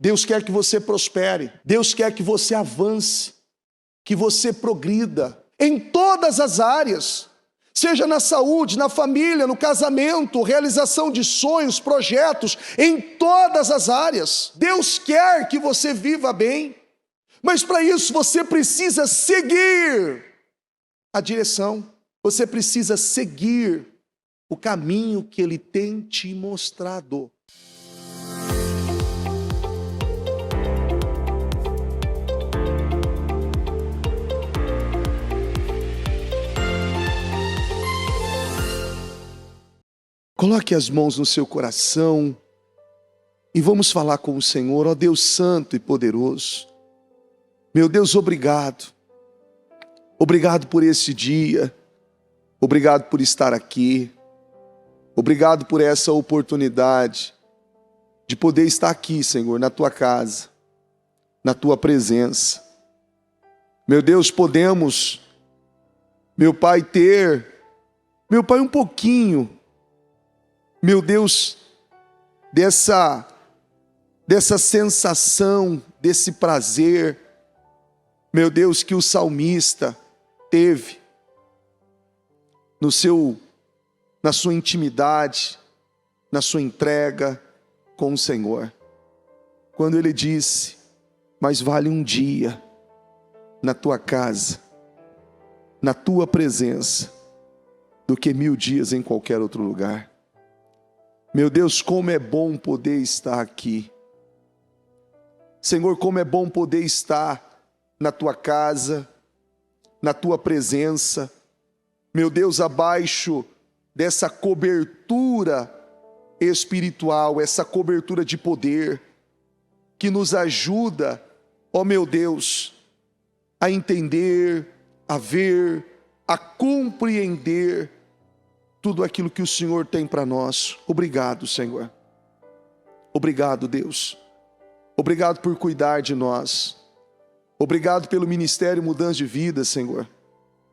Deus quer que você prospere. Deus quer que você avance, que você progrida em todas as áreas. Seja na saúde, na família, no casamento, realização de sonhos, projetos, em todas as áreas. Deus quer que você viva bem, mas para isso você precisa seguir a direção, você precisa seguir o caminho que Ele tem te mostrado. Coloque as mãos no seu coração e vamos falar com o Senhor. Ó Deus santo e poderoso, meu Deus, obrigado. Obrigado por esse dia, obrigado por estar aqui, obrigado por essa oportunidade de poder estar aqui, Senhor, na Tua casa, na Tua presença. Meu Deus, podemos, meu Pai, meu Pai, um pouquinho, meu Deus, dessa sensação, desse prazer, meu Deus, que o salmista teve na sua intimidade, na sua entrega com o Senhor. Quando ele disse: mais vale um dia na tua casa, na tua presença, do que 1000 dias em qualquer outro lugar. Meu Deus, como é bom poder estar aqui. Senhor, como é bom poder estar na tua casa, na tua presença. Meu Deus, abaixo dessa cobertura espiritual, essa cobertura de poder, que nos ajuda, ó meu Deus, a entender, a ver, a compreender tudo aquilo que o Senhor tem para nós. Obrigado, Senhor. Obrigado, Deus. Obrigado por cuidar de nós. Obrigado pelo Ministério Mudança de Vida, Senhor.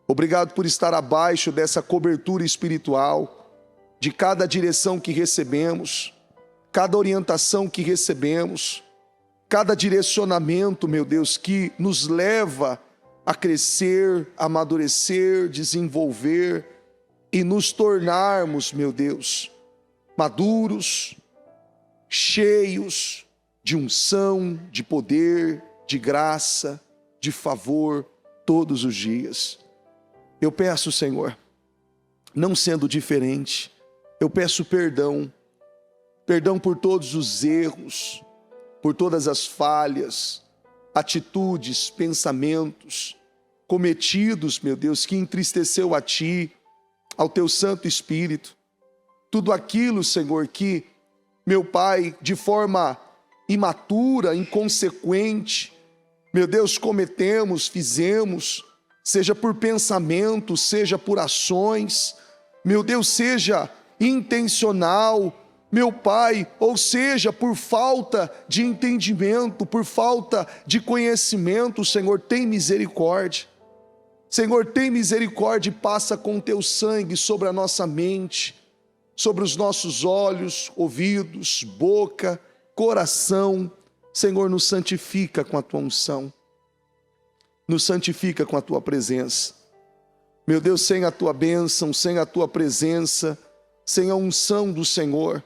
Obrigado por estar abaixo dessa cobertura espiritual, de cada direção que recebemos, cada orientação que recebemos, cada direcionamento, meu Deus, que nos leva a crescer, amadurecer, desenvolver e nos tornarmos, meu Deus, maduros, cheios de unção, de poder, de graça, de favor, todos os dias. Eu peço, Senhor, não sendo diferente, eu peço perdão por todos os erros, por todas as falhas, atitudes, pensamentos cometidos, meu Deus, que entristeceu a Ti, ao Teu Santo Espírito. Tudo aquilo, Senhor, que, meu Pai, de forma imatura, inconsequente, meu Deus, cometemos, fizemos, seja por pensamento, seja por ações, meu Deus, seja intencional, meu Pai, ou seja, por falta de entendimento, por falta de conhecimento, Senhor, tem misericórdia. Senhor, tem misericórdia e passa com Teu sangue sobre a nossa mente, sobre os nossos olhos, ouvidos, boca, coração. Senhor, nos santifica com a Tua unção, nos santifica com a Tua presença. Meu Deus, sem a Tua bênção, sem a Tua presença, sem a unção do Senhor,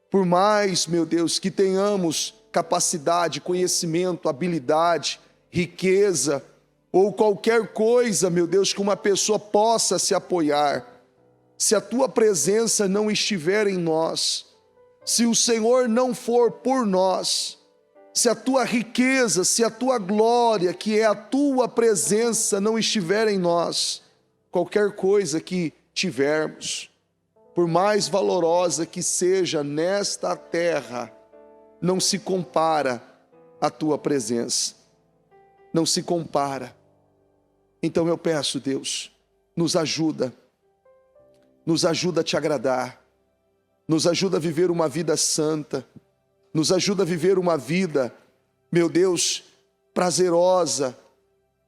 por mais, meu Deus, que tenhamos capacidade, conhecimento, habilidade, riqueza, ou qualquer coisa, meu Deus, que uma pessoa possa se apoiar, se a Tua presença não estiver em nós, se o Senhor não for por nós, se a Tua riqueza, se a Tua glória, que é a Tua presença, não estiver em nós, qualquer coisa que tivermos, por mais valorosa que seja nesta terra, não se compara à Tua presença, não se compara. Então eu peço, Deus, nos ajuda a Te agradar, nos ajuda a viver uma vida santa, nos ajuda a viver uma vida, meu Deus, prazerosa,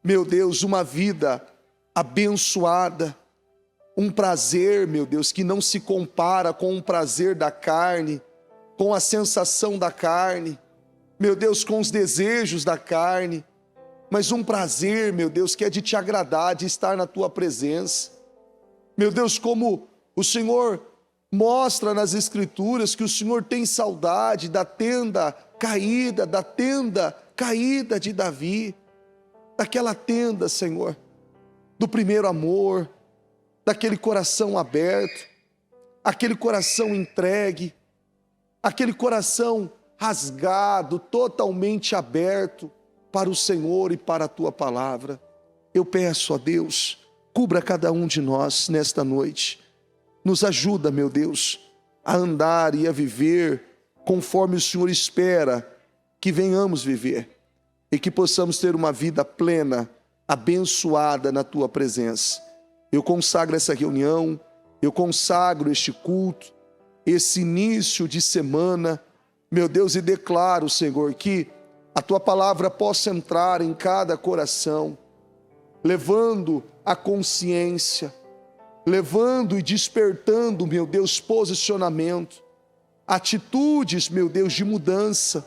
meu Deus, uma vida abençoada, um prazer, meu Deus, que não se compara com o prazer da carne, com a sensação da carne, meu Deus, com os desejos da carne, mas um prazer, meu Deus, que é de te agradar, de estar na tua presença. Meu Deus, como o Senhor mostra nas Escrituras que o Senhor tem saudade da tenda caída de Davi, daquela tenda, Senhor, do primeiro amor, daquele coração aberto, aquele coração entregue, aquele coração rasgado, totalmente aberto para o Senhor e para a tua palavra. Eu peço a Deus, cubra cada um de nós nesta noite. Nos ajuda, meu Deus, a andar e a viver conforme o Senhor espera que venhamos viver e que possamos ter uma vida plena, abençoada na tua presença. Eu consagro essa reunião, eu consagro este culto, esse início de semana, meu Deus, e declaro, Senhor, que a tua palavra possa entrar em cada coração, levando a consciência, levando e despertando, meu Deus, posicionamento, atitudes, meu Deus, de mudança,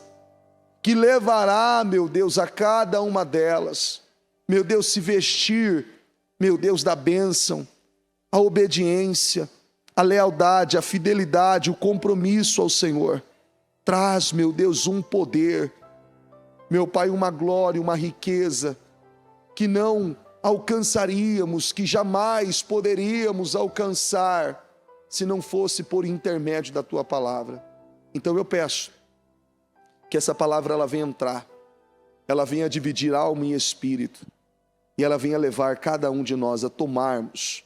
que levará, meu Deus, a cada uma delas, meu Deus, se vestir, meu Deus, da bênção, a obediência, a lealdade, a fidelidade, o compromisso ao Senhor. Traz, meu Deus, um poder, meu Pai, uma glória, uma riqueza, que não alcançaríamos, que jamais poderíamos alcançar, se não fosse por intermédio da Tua palavra. Então eu peço que essa palavra ela venha entrar, ela venha dividir alma e espírito, e ela venha levar cada um de nós a tomarmos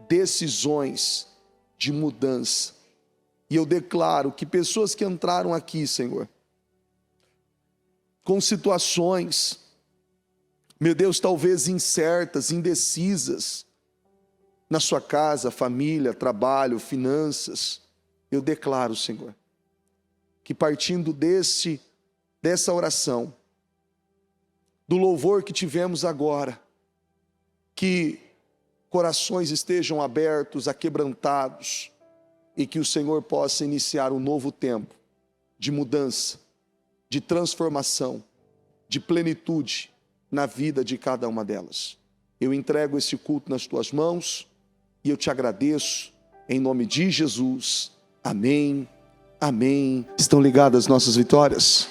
decisões de mudança. E eu declaro que pessoas que entraram aqui, Senhor, com situações, meu Deus, talvez incertas, indecisas, na sua casa, família, trabalho, finanças, eu declaro, Senhor, que partindo dessa oração, do louvor que tivemos agora, que corações estejam abertos, aquebrantados, e que o Senhor possa iniciar um novo tempo de mudança, de transformação, de plenitude na vida de cada uma delas. Eu entrego esse culto nas tuas mãos e eu te agradeço em nome de Jesus. Amém, amém. Estão ligadas as nossas vitórias?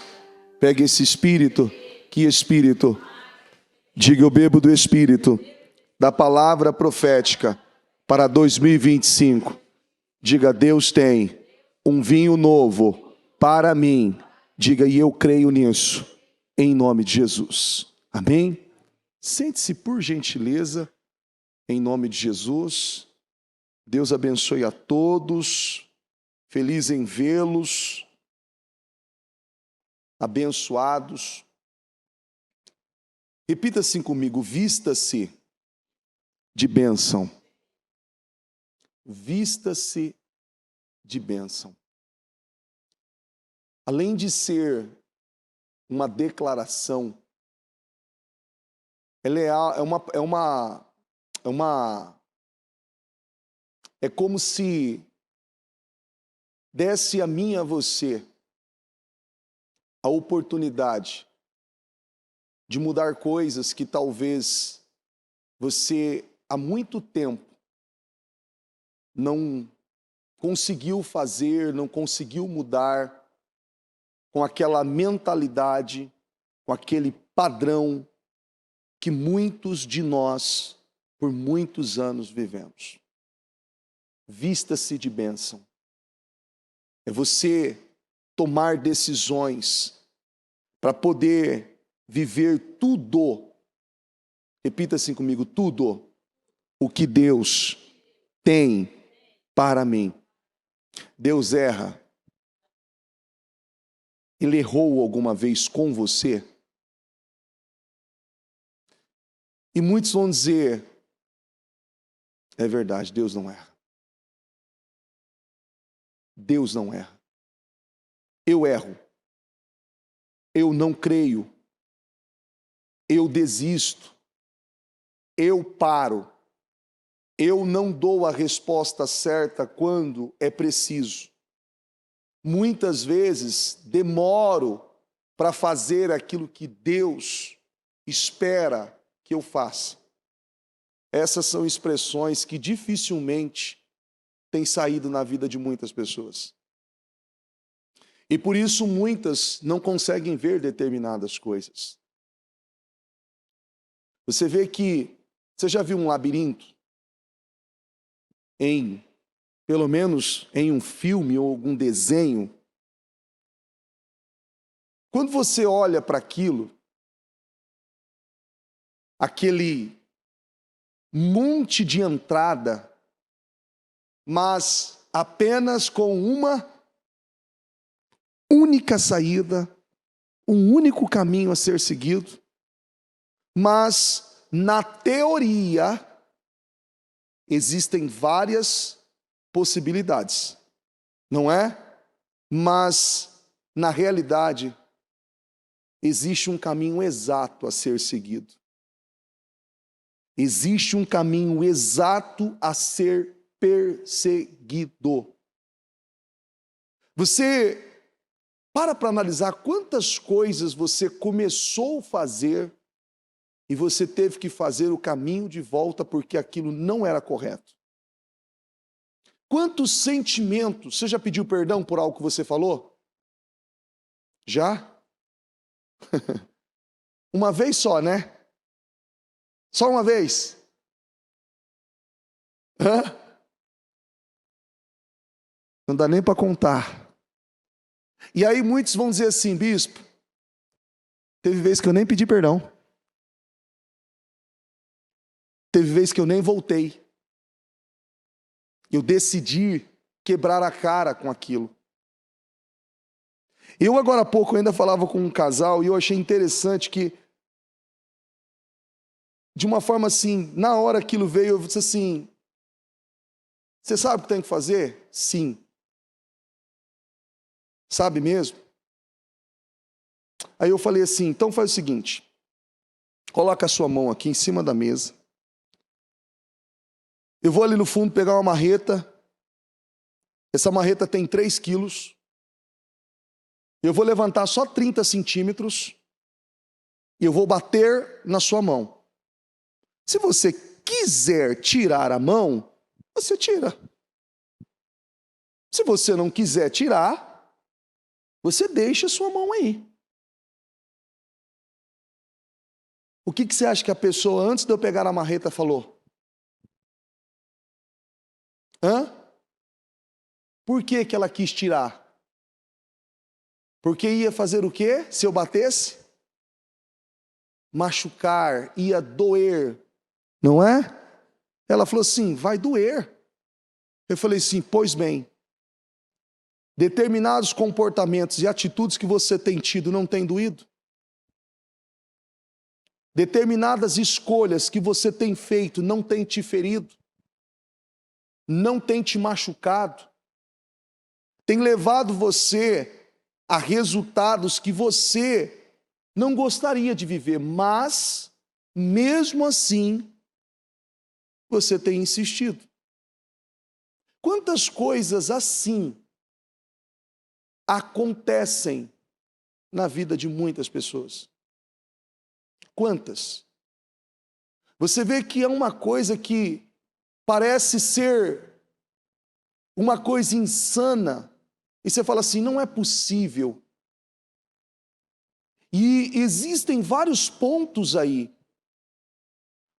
Pegue esse espírito, que espírito? Diga: eu bebo do espírito da palavra profética para 2025. Diga: Deus tem um vinho novo para mim. Diga: e eu creio nisso, em nome de Jesus. Amém? Sente-se por gentileza, em nome de Jesus. Deus abençoe a todos. Feliz em vê-los, abençoados. Repita assim comigo: vista-se de bênção. Vista-se de bênção. Além de ser uma declaração, ela é como se desse a mim e a você a oportunidade de mudar coisas que talvez você há muito tempo não conseguiu fazer, não conseguiu mudar, com aquela mentalidade, com aquele padrão que muitos de nós, por muitos anos, vivemos. Vista-se de bênção. É você tomar decisões para poder viver tudo. Repita assim comigo: tudo o que Deus tem para mim. Deus erra? Ele errou alguma vez com você? E muitos vão dizer: é verdade, Deus não erra. Deus não erra. Eu erro. Eu não creio. Eu desisto. Eu paro. Eu não dou a resposta certa quando é preciso. Muitas vezes demoro para fazer aquilo que Deus espera que eu faça. Essas são expressões que dificilmente têm saído na vida de muitas pessoas. E por isso muitas não conseguem ver determinadas coisas. Você vê que, você já viu um labirinto? Pelo menos em um filme ou algum desenho. Quando você olha para aquilo, aquele monte de entrada, mas apenas com uma única saída, um único caminho a ser seguido, mas na teoria existem várias possibilidades, não é? Mas na realidade existe um caminho exato a ser seguido. Existe um caminho exato a ser perseguido. Você para analisar quantas coisas você começou a fazer e você teve que fazer o caminho de volta porque aquilo não era correto. Quantos sentimentos, você já pediu perdão por algo que você falou? Já? Uma vez só, né? Só uma vez? Hã? Não dá nem para contar. E aí muitos vão dizer assim, bispo, teve vez que eu nem pedi perdão. Teve vez que eu nem voltei. Eu decidi quebrar a cara com aquilo. Eu agora há pouco ainda falava com um casal e eu achei interessante que, de uma forma assim, na hora aquilo veio, eu disse assim, você sabe o que tem que fazer? Sim. Sabe mesmo? Aí eu falei assim, então faz o seguinte, coloca a sua mão aqui em cima da mesa, eu vou ali no fundo pegar uma marreta, essa marreta tem 3 quilos, eu vou levantar só 30 centímetros e eu vou bater na sua mão. Se você quiser tirar a mão, você tira. Se você não quiser tirar, você deixa a sua mão aí. O que você acha que a pessoa, antes de eu pegar a marreta, falou? Hã? Por que ela quis tirar? Porque ia fazer o quê? Se eu batesse? Machucar, ia doer, não é? Ela falou assim, vai doer. Eu falei assim, pois bem, determinados comportamentos e atitudes que você tem tido não tem doído? Determinadas escolhas que você tem feito não tem te ferido? Não tem te machucado? Tem levado você a resultados que você não gostaria de viver, mas, mesmo assim, você tem insistido. Quantas coisas assim acontecem na vida de muitas pessoas? Quantas? Você vê que é uma coisa que parece ser uma coisa insana, e você fala assim, não é possível. E existem vários pontos aí,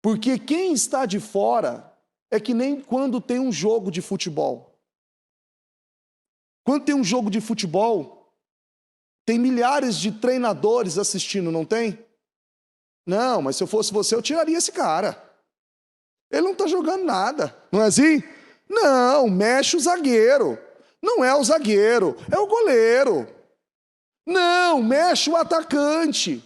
porque quem está de fora é que nem quando tem um jogo de futebol. Quando tem um jogo de futebol, tem milhares de treinadores assistindo, não tem? Não, mas se eu fosse você, eu tiraria esse cara. Ele não está jogando nada, não é assim? Não, mexe o zagueiro. Não é o zagueiro, é o goleiro. Não, mexe o atacante.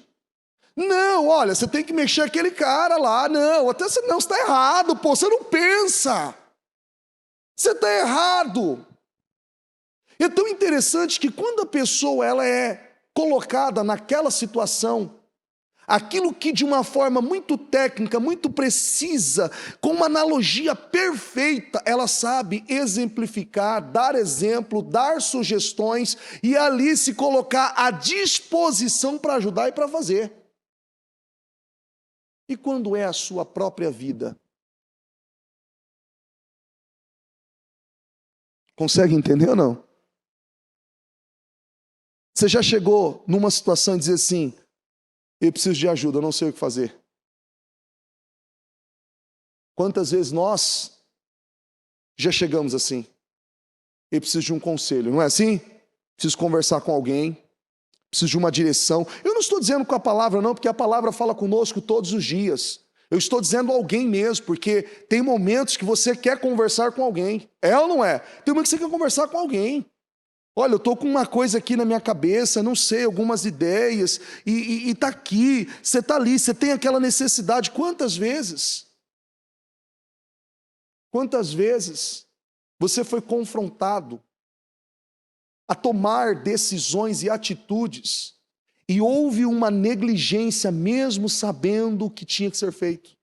Não, olha, você tem que mexer aquele cara lá. Não, até você não, você está errado, pô, você não pensa. Você está errado. É tão interessante que quando a pessoa ela é colocada naquela situação, aquilo que de uma forma muito técnica, muito precisa, com uma analogia perfeita, ela sabe exemplificar, dar exemplo, dar sugestões e ali se colocar à disposição para ajudar e para fazer. E quando é a sua própria vida? Consegue entender ou não? Você já chegou numa situação de dizer assim, eu preciso de ajuda, eu não sei o que fazer. Quantas vezes nós já chegamos assim? Eu preciso de um conselho, não é assim? Preciso conversar com alguém, preciso de uma direção. Eu não estou dizendo com a palavra não, porque a palavra fala conosco todos os dias. Eu estou dizendo alguém mesmo, porque tem momentos que você quer conversar com alguém. É ou não é? Tem momentos que você quer conversar com alguém. Olha, eu estou com uma coisa aqui na minha cabeça, não sei, algumas ideias, e está aqui, você está ali, você tem aquela necessidade. Quantas vezes você foi confrontado a tomar decisões e atitudes, e houve uma negligência mesmo sabendo o que tinha que ser feito?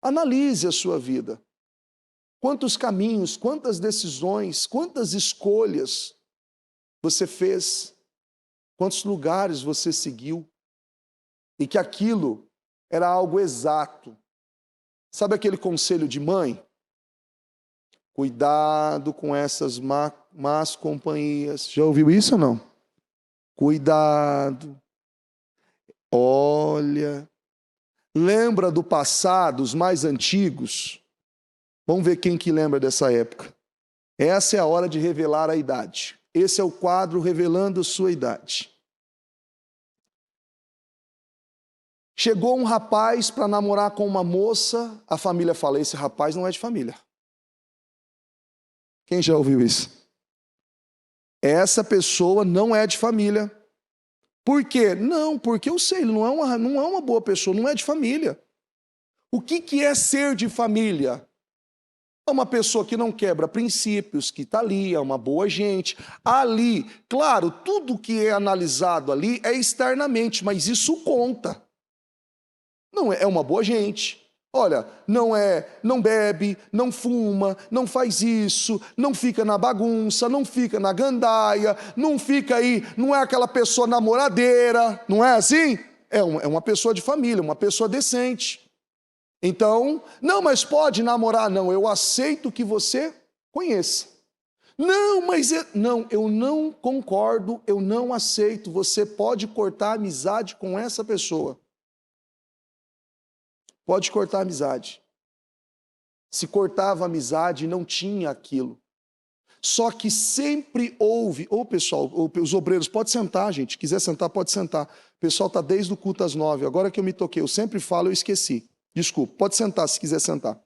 Analise a sua vida. Quantos caminhos, quantas decisões, quantas escolhas você fez, quantos lugares você seguiu, e que aquilo era algo exato. Sabe aquele conselho de mãe? Cuidado com essas más companhias. Já ouviu isso ou não? Cuidado. Olha. Lembra do passado, os mais antigos? Vamos ver quem que lembra dessa época. Essa é a hora de revelar a idade. Esse é o quadro revelando sua idade. Chegou um rapaz para namorar com uma moça, a família fala, esse rapaz não é de família. Quem já ouviu isso? Essa pessoa não é de família. Por quê? Não, porque eu sei, ele não é uma boa pessoa, não é de família. O que é ser de família? É uma pessoa que não quebra princípios, que está ali, é uma boa gente. Ali, claro, tudo que é analisado ali é externamente, mas isso conta. Não é uma boa gente. Olha, não bebe, não fuma, não faz isso, não fica na bagunça, não fica na gandaia, não fica aí, não é aquela pessoa namoradeira, não é assim? É uma pessoa de família, uma pessoa decente. Então, não, mas pode namorar? Não, eu aceito que você conheça. Não, mas eu não concordo, eu não aceito. Você pode cortar a amizade com essa pessoa. Pode cortar a amizade. Se cortava a amizade, não tinha aquilo. Só que sempre houve... pessoal, os obreiros, pode sentar, gente. Se quiser sentar, pode sentar. O pessoal está desde o culto às 9. Agora que eu me toquei, eu sempre falo, eu esqueci. Desculpa, pode sentar se quiser sentar.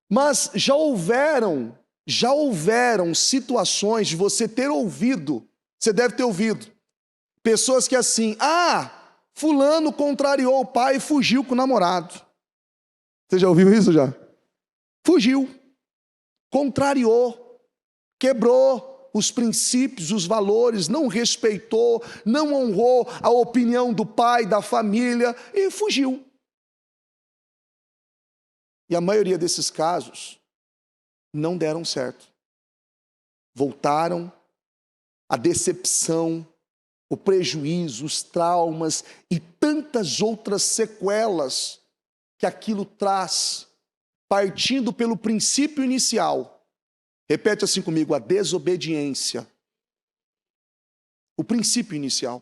Mas já houveram situações de você ter ouvido, você deve ter ouvido, pessoas que assim, fulano contrariou o pai e fugiu com o namorado. Você já ouviu isso já? Fugiu, contrariou, quebrou os princípios, os valores, não respeitou, não honrou a opinião do pai, da família e fugiu. E a maioria desses casos não deram certo. Voltaram, a decepção, o prejuízo, os traumas e tantas outras sequelas que aquilo traz, partindo pelo princípio inicial. Repete assim comigo, a desobediência. O princípio inicial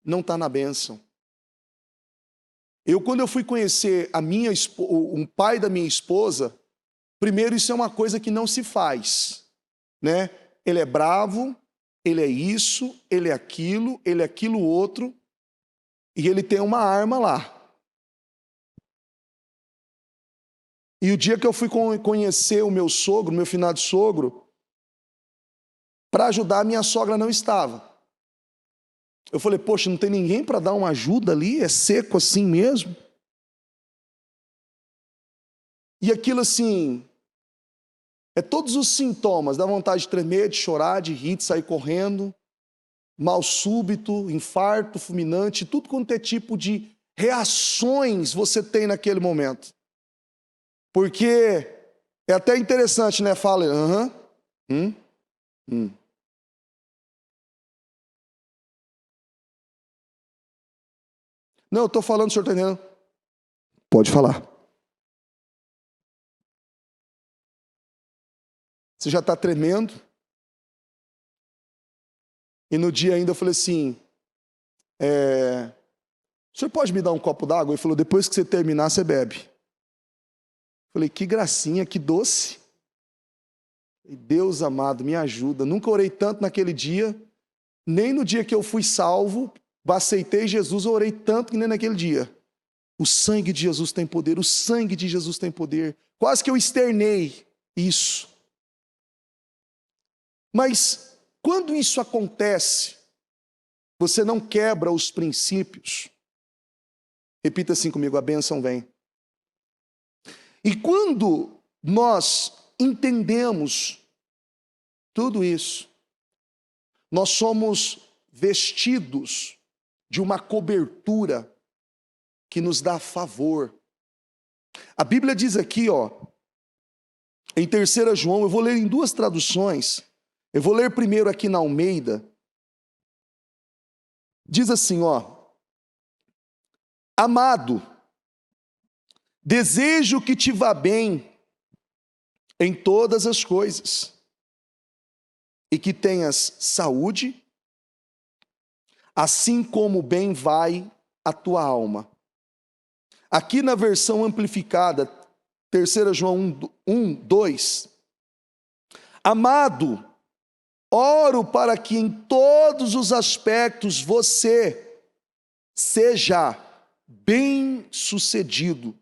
não está na bênção. Quando eu fui conhecer um pai da minha esposa, primeiro, isso é uma coisa que não se faz, né? Ele é bravo, ele é isso, ele é aquilo outro, e ele tem uma arma lá. E o dia que eu fui conhecer o meu sogro, meu finado sogro, para ajudar, minha sogra não estava. Eu falei, poxa, não tem ninguém para dar uma ajuda ali? É seco assim mesmo? E aquilo assim, todos os sintomas, dá vontade de tremer, de chorar, de rir, de sair correndo. mal súbito, infarto fulminante, tudo quanto é tipo de reações você tem naquele momento. Porque é até interessante, né? Fala, Não, eu estou falando, o senhor está entendendo? Pode falar. Você já está tremendo. E no dia ainda eu falei assim, o senhor pode me dar um copo d'água? Ele falou, depois que você terminar, você bebe. Eu falei, que gracinha, que doce. E Deus amado, me ajuda. Nunca orei tanto naquele dia, nem no dia que eu fui salvo, aceitei Jesus, eu orei tanto que nem naquele dia. O sangue de Jesus tem poder, o sangue de Jesus tem poder. Quase que eu externei isso. Mas quando isso acontece, você não quebra os princípios. Repita assim comigo, a bênção vem. E quando nós entendemos tudo isso, nós somos vestidos de uma cobertura que nos dá favor. A Bíblia diz aqui, em 3 João, eu vou ler em 2 traduções. Eu vou ler primeiro aqui na Almeida. Diz assim, amado, desejo que te vá bem em todas as coisas e que tenhas saúde, assim como bem vai a tua alma. Aqui na versão amplificada, 3 João 1:2, amado, oro para que em todos os aspectos você seja bem-sucedido,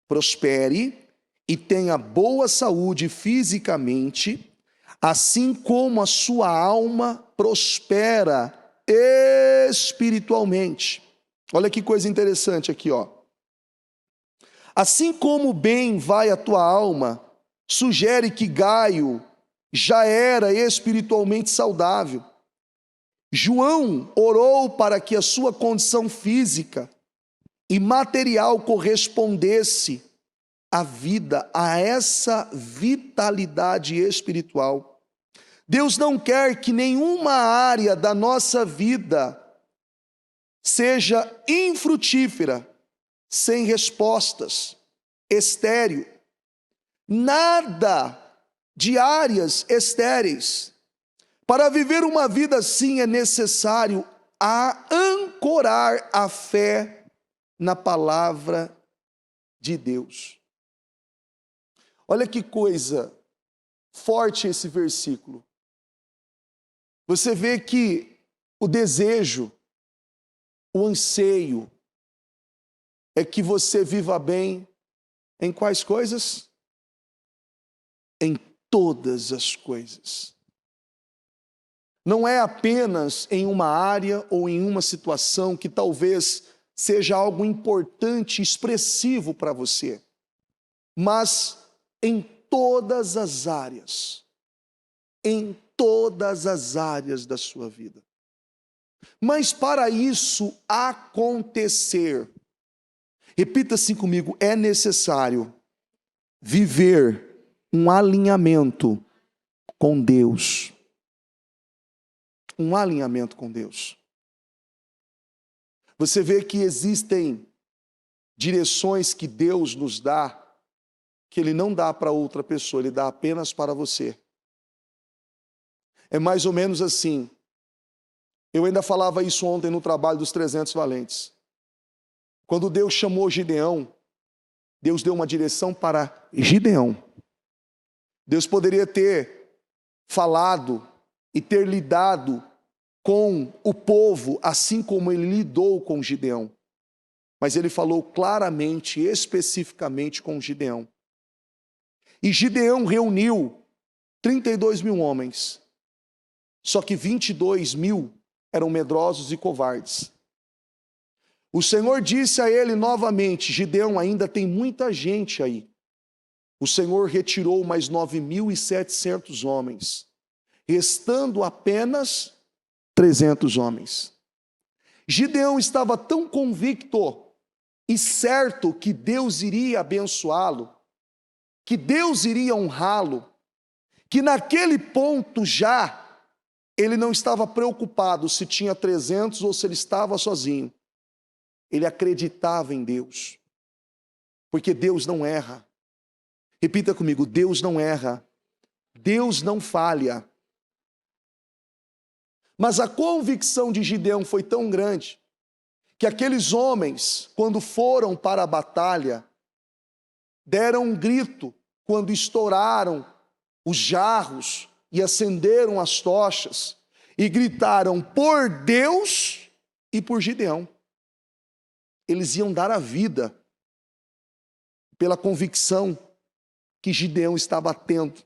prospere e tenha boa saúde fisicamente, assim como a sua alma prospera espiritualmente. Olha que coisa interessante aqui, Assim como bem vai a tua alma, sugere que Gaio já era espiritualmente saudável. João orou para que a sua condição física e material correspondesse à vida, a essa vitalidade espiritual. Deus não quer que nenhuma área da nossa vida seja infrutífera, sem respostas, estéril. Nada de áreas estéreis. Para viver uma vida assim é necessário ancorar a fé na palavra de Deus. Olha que coisa forte esse versículo. Você vê que o desejo, o anseio, é que você viva bem em quais coisas? Em todas as coisas. Não é apenas em uma área ou em uma situação que talvez seja algo importante, expressivo para você, mas em todas as áreas. Em todas as áreas da sua vida. Mas para isso acontecer, repita assim comigo, é necessário viver um alinhamento com Deus. Um alinhamento com Deus. Você vê que existem direções que Deus nos dá, que Ele não dá para outra pessoa, Ele dá apenas para você. É mais ou menos assim. Eu ainda falava isso ontem no trabalho dos 300 valentes. Quando Deus chamou Gideão, Deus deu uma direção para Gideão. Deus poderia ter falado e ter lidado com o povo, assim como ele lidou com Gideão. Mas ele falou claramente, especificamente com Gideão. E Gideão reuniu 32 mil homens. Só que 22 mil eram medrosos e covardes. O Senhor disse a ele novamente, Gideão, ainda tem muita gente aí. O Senhor retirou mais 9.700 homens, restando apenas 300 homens. Gideão estava tão convicto e certo que Deus iria abençoá-lo, que Deus iria honrá-lo, que naquele ponto já ele não estava preocupado se tinha 300 ou se ele estava sozinho. Ele acreditava em Deus, porque Deus não erra. Repita comigo: Deus não erra, Deus não falha. Mas a convicção de Gideão foi tão grande, que aqueles homens, quando foram para a batalha, deram um grito quando estouraram os jarros e acenderam as tochas, e gritaram por Deus e por Gideão. Eles iam dar a vida pela convicção que Gideão estava tendo.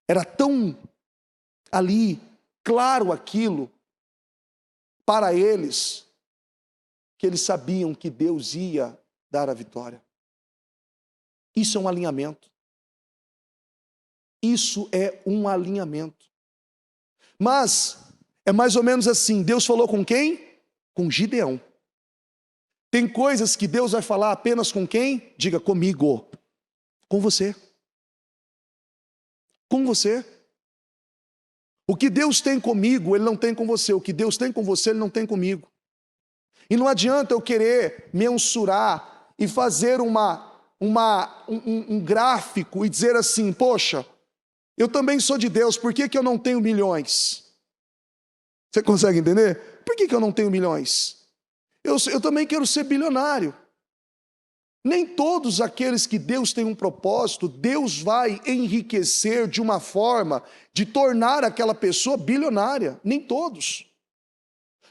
Era tão ali claro aquilo para eles, que eles sabiam que Deus ia dar a vitória. Isso é um alinhamento. Isso é um alinhamento. Mas é mais ou menos assim: Deus falou com quem? Com Gideão. Tem coisas que Deus vai falar apenas com quem? Diga: comigo. Com você. Com você. O que Deus tem comigo, Ele não tem com você. O que Deus tem com você, Ele não tem comigo. E não adianta eu querer mensurar e fazer um gráfico e dizer assim: poxa, eu também sou de Deus, por que eu não tenho milhões? Você consegue entender? Por que eu não tenho milhões? Eu também quero ser bilionário. Nem todos aqueles que Deus tem um propósito, Deus vai enriquecer de uma forma de tornar aquela pessoa bilionária. Nem todos.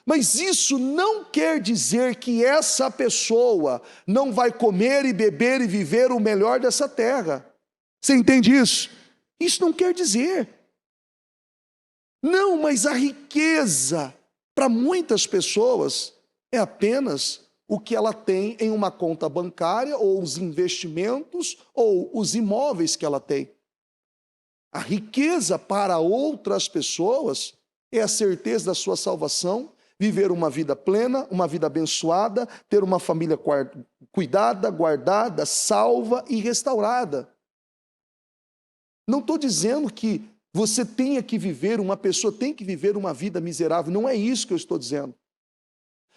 Mas isso não quer dizer que essa pessoa não vai comer e beber e viver o melhor dessa terra. Você entende isso? Isso não quer dizer. Não, mas a riqueza, para muitas pessoas, é apenas o que ela tem em uma conta bancária, ou os investimentos, ou os imóveis que ela tem. A riqueza para outras pessoas é a certeza da sua salvação, viver uma vida plena, uma vida abençoada, ter uma família cuidada, guardada, salva e restaurada. Não estou dizendo que você tenha que viver, uma pessoa tem que viver uma vida miserável, não é isso que eu estou dizendo.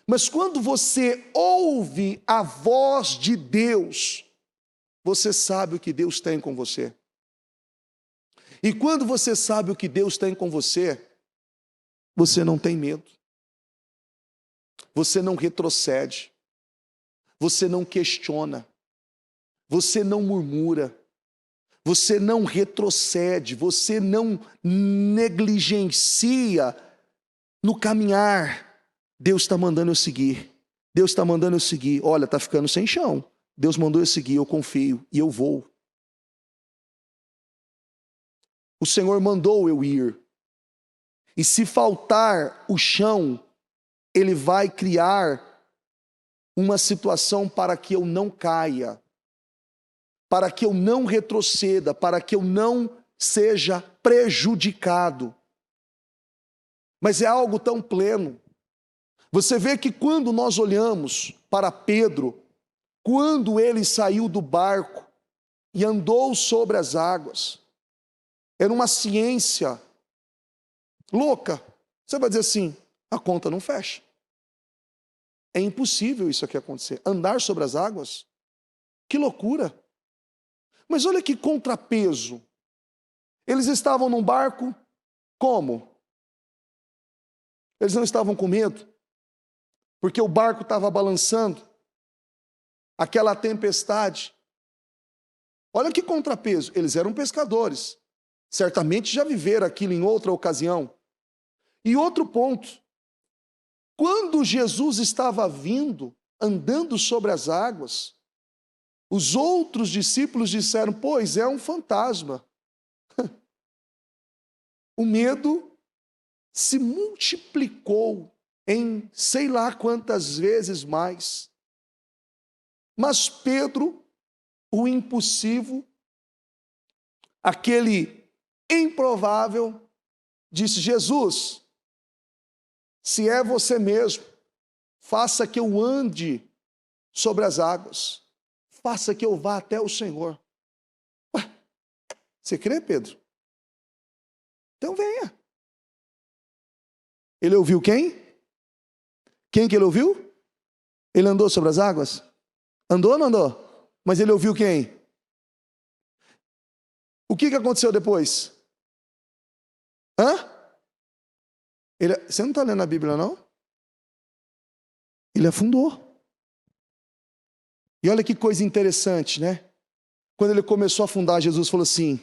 Mas quando você ouve a voz de Deus, você sabe o que Deus tem com você. E quando você sabe o que Deus tem com você, você não tem medo. Você não retrocede. Você não questiona. Você não murmura. Você não retrocede. Você não negligencia no caminhar. Deus está mandando eu seguir. Deus está mandando eu seguir. Olha, está ficando sem chão. Deus mandou eu seguir, eu confio e eu vou. O Senhor mandou eu ir. E se faltar o chão, Ele vai criar uma situação para que eu não caia, para que eu não retroceda, para que eu não seja prejudicado. Mas é algo tão pleno. Você vê que quando nós olhamos para Pedro, quando ele saiu do barco e andou sobre as águas, era uma ciência louca. Você vai dizer assim: a conta não fecha. É impossível isso aqui acontecer. Andar sobre as águas? Que loucura. Mas olha que contrapeso. Eles estavam num barco, como? Eles não estavam com medo, porque o barco estava balançando, aquela tempestade. Olha que contrapeso. Eles eram pescadores, certamente já viveram aquilo em outra ocasião. E outro ponto, quando Jesus estava vindo, andando sobre as águas, os outros discípulos disseram: pois é um fantasma. O medo se multiplicou em sei lá quantas vezes mais. Mas Pedro, o impossível, aquele improvável, disse: Jesus, Se é você mesmo, faça que eu ande sobre as águas. Faça que eu vá até o Senhor. Ué, você crê, Pedro? Então venha. Ele ouviu quem? Quem que ele ouviu? Ele andou sobre as águas? Andou ou não andou? Mas ele ouviu quem? O que aconteceu depois? Hã? Você não está lendo a Bíblia, não? Ele afundou. E olha que coisa interessante, né? Quando ele começou a afundar, Jesus falou assim: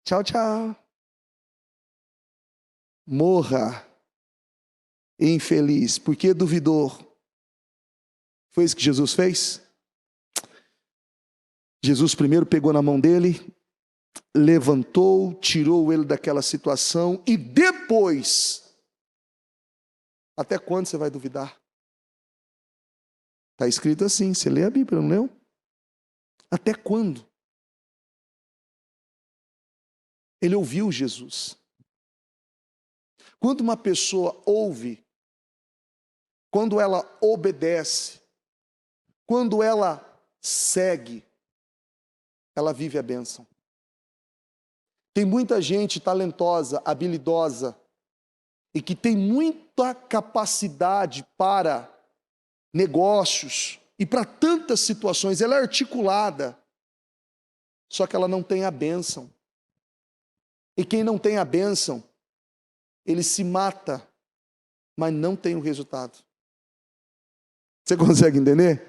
tchau, tchau. Morra, infeliz, porque duvidou. Foi isso que Jesus fez? Jesus primeiro pegou na mão dele, levantou, tirou ele daquela situação e depois, até quando você vai duvidar? Está escrito assim, você lê a Bíblia, não leu? Até quando? Ele ouviu Jesus. Quando uma pessoa ouve, quando ela obedece, quando ela segue, ela vive a bênção. Tem muita gente talentosa, habilidosa, e que tem muita capacidade para negócios e para tantas situações. Ela é articulada, só que ela não tem a bênção. E quem não tem a bênção, ele se mata, mas não tem o resultado. Você consegue entender?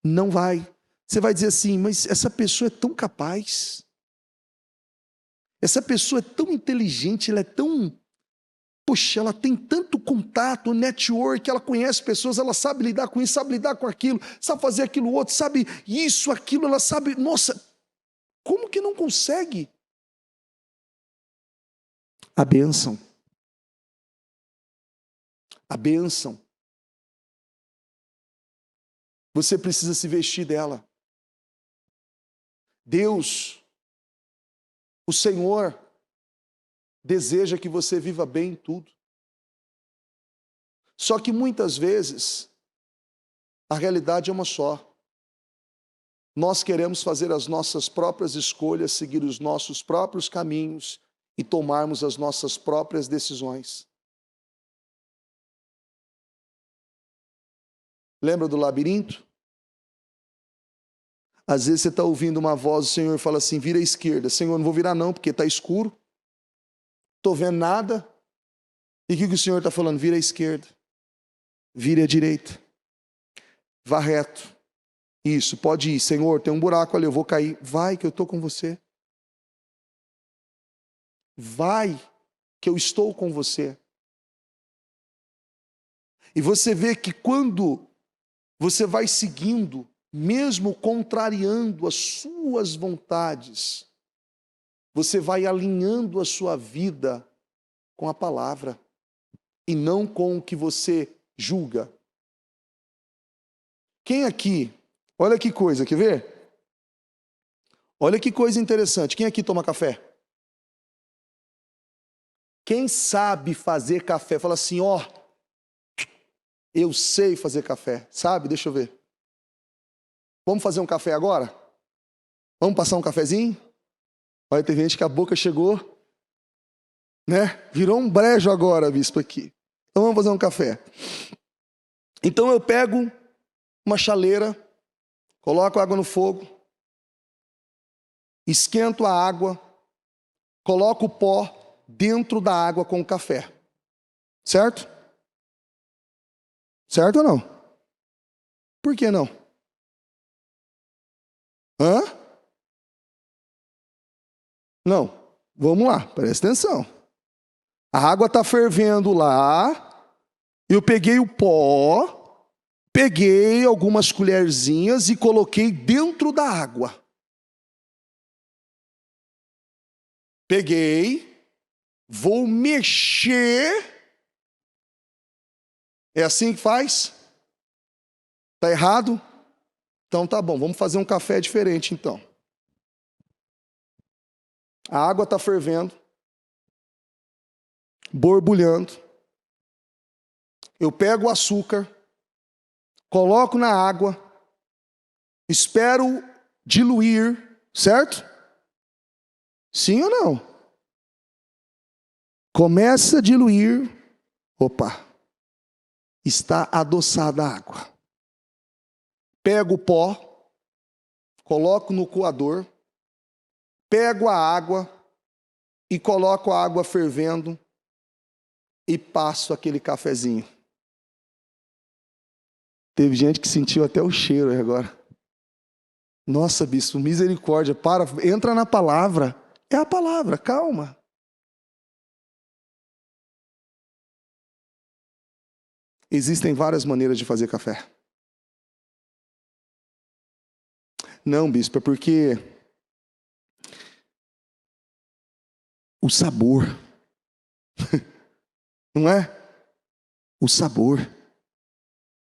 Não vai. Você vai dizer assim, mas essa pessoa é tão capaz. Essa pessoa é tão inteligente, ela é tão... Poxa, ela tem tanto contato, network, ela conhece pessoas, ela sabe lidar com isso, sabe lidar com aquilo, sabe fazer aquilo outro, sabe isso, aquilo, ela sabe... Nossa, como que não consegue? A bênção. A bênção. Você precisa se vestir dela. Deus, o Senhor, deseja que você viva bem em tudo. Só que muitas vezes, a realidade é uma só. Nós queremos fazer as nossas próprias escolhas, seguir os nossos próprios caminhos e tomarmos as nossas próprias decisões. Lembra do labirinto? Às vezes você está ouvindo uma voz do Senhor e fala assim, vira à esquerda. Senhor, não vou virar não, porque está escuro. Estou vendo nada. E o que o Senhor está falando? Vira à esquerda. Vire à direita. Vá reto. Isso, pode ir. Senhor, tem um buraco ali, eu vou cair. Vai que eu estou com você. Vai que eu estou com você. E você vê que quando você vai seguindo, mesmo contrariando as suas vontades, você vai alinhando a sua vida com a palavra e não com o que você julga. Quem aqui, olha que coisa, quer ver? Olha que coisa interessante, quem aqui toma café? Quem sabe fazer café, fala assim, ó, eu sei fazer café, sabe? Deixa eu ver. Vamos fazer um café agora? Vamos passar um cafezinho? Olha, tem gente que a boca chegou, né? Virou um brejo agora, bispo, aqui. Então vamos fazer um café. Então eu pego uma chaleira, coloco água no fogo, esquento a água, coloco o pó dentro da água com o café. Certo? Certo ou não? Por que não? Hã? Não. Vamos lá, presta atenção. A água está fervendo lá, eu peguei o pó, peguei algumas colherzinhas e coloquei dentro da água. Peguei, vou mexer. É assim que faz? Está errado? Então tá bom, vamos fazer um café diferente então. A água está fervendo, borbulhando. Eu pego o açúcar, coloco na água, espero diluir, certo? Sim ou não? Começa a diluir, opa, está adoçada a água. Pego o pó, coloco no coador, pego a água e coloco a água fervendo e passo aquele cafezinho. Teve gente que sentiu até o cheiro agora. Nossa, bispo, misericórdia, entra na palavra. É a palavra, calma. Existem várias maneiras de fazer café. Não, bispo, é porque o sabor, não é? O sabor,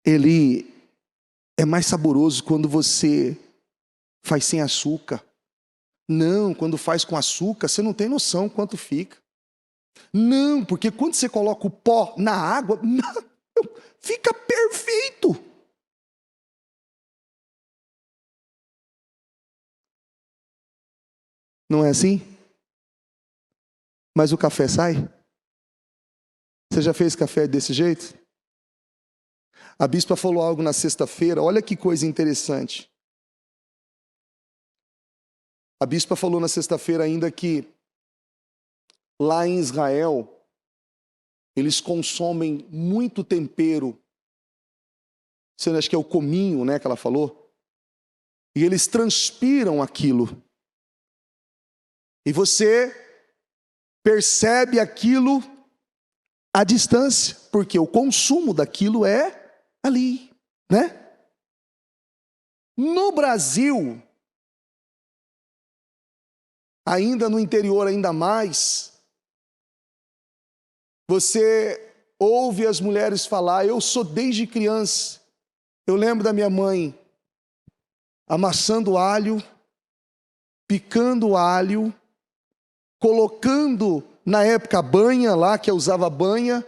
ele é mais saboroso quando você faz sem açúcar. Não, quando faz com açúcar, você não tem noção quanto fica. Não, porque quando você coloca o pó na água, fica perfeito. Não é assim? Mas o café sai? Você já fez café desse jeito? A bispa falou algo na sexta-feira, olha que coisa interessante. A bispa falou na sexta-feira ainda que lá em Israel, eles consomem muito tempero. Você acha que é o cominho, né, que ela falou? E eles transpiram aquilo. E você percebe aquilo à distância, porque o consumo daquilo é ali, né? No Brasil, ainda no interior ainda mais, você ouve as mulheres falar, eu sou desde criança, eu lembro da minha mãe amassando alho, picando alho, colocando, na época, a banha lá, que eu usava banha,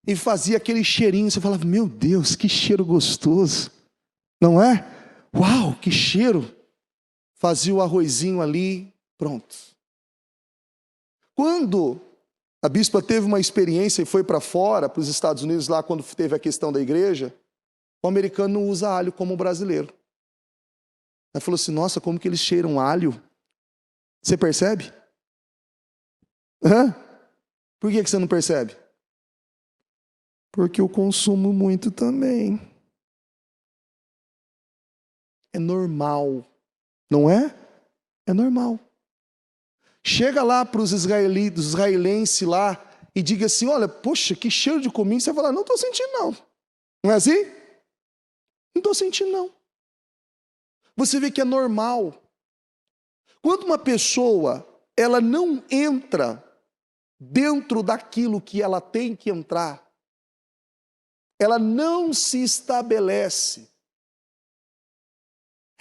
e fazia aquele cheirinho, você falava, meu Deus, que cheiro gostoso, não é? Uau, que cheiro! Fazia o arrozinho ali, pronto. Quando a bispa teve uma experiência e foi para fora, para os Estados Unidos, lá quando teve a questão da igreja, o americano não usa alho como o brasileiro. Ela falou assim, nossa, como que eles cheiram alho? Você percebe? Hã? Por que você não percebe? Porque eu consumo muito também. É normal. Não é? É normal. Chega lá para os israelenses lá e diga assim, olha, poxa, que cheiro de cominho. Você fala, não estou sentindo não. Não é assim? Não estou sentindo não. Você vê que é normal. Quando uma pessoa, ela não entra dentro daquilo que ela tem que entrar, ela não se estabelece.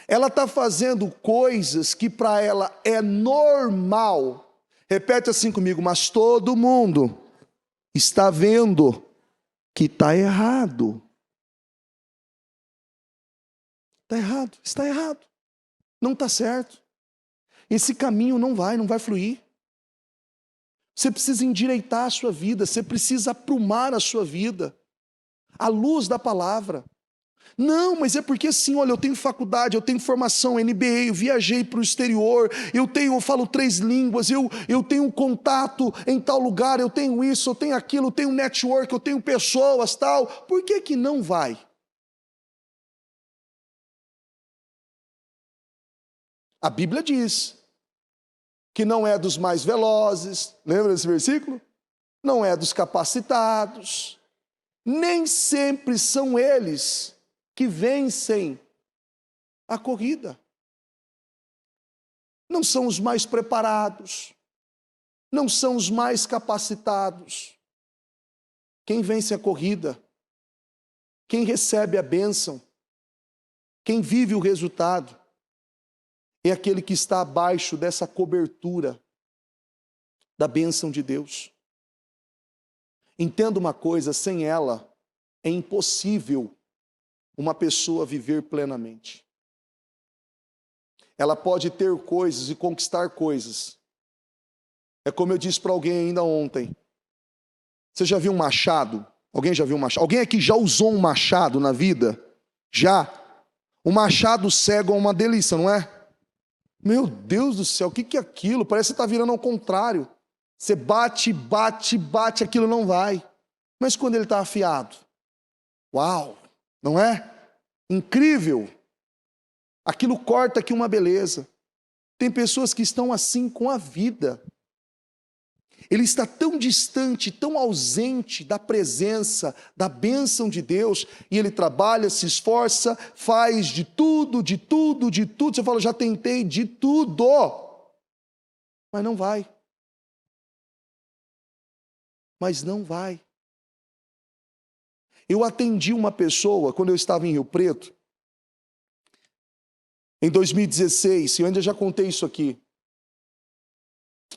Ela está fazendo coisas que para ela é normal. Repete assim comigo, mas todo mundo está vendo que está errado. Está errado, está errado. Não está certo. Esse caminho não vai fluir. Você precisa endireitar a sua vida, você precisa aprumar a sua vida à luz da palavra. Não, mas é porque assim, olha, eu tenho faculdade, eu tenho formação, MBA, eu viajei para o exterior, eu falo 3 línguas, eu tenho contato em tal lugar, eu tenho isso, eu tenho aquilo, eu tenho network, eu tenho pessoas, tal. Por que não vai? A Bíblia diz que não é dos mais velozes, lembra desse versículo? Não é dos capacitados, nem sempre são eles que vencem a corrida. Não são os mais preparados, não são os mais capacitados. Quem vence a corrida, quem recebe a bênção, quem vive o resultado, é aquele que está abaixo dessa cobertura da bênção de Deus. Entenda uma coisa, sem ela, é impossível uma pessoa viver plenamente. Ela pode ter coisas e conquistar coisas. É como eu disse para alguém ainda ontem. Você já viu um machado? Alguém já viu um machado? Alguém aqui já usou um machado na vida? Já? O machado cego é uma delícia, não é? Meu Deus do céu, o que é aquilo? Parece que você está virando ao contrário. Você bate, aquilo não vai. Mas quando ele está afiado? Uau! Não é? Incrível! Aquilo corta aqui uma beleza. Tem pessoas que estão assim com a vida. Ele está tão distante, tão ausente da presença, da bênção de Deus, e ele trabalha, se esforça, faz de tudo. Você fala, já tentei de tudo, mas não vai. Mas não vai. Eu atendi uma pessoa, quando eu estava em Rio Preto, em 2016, eu ainda já contei isso aqui,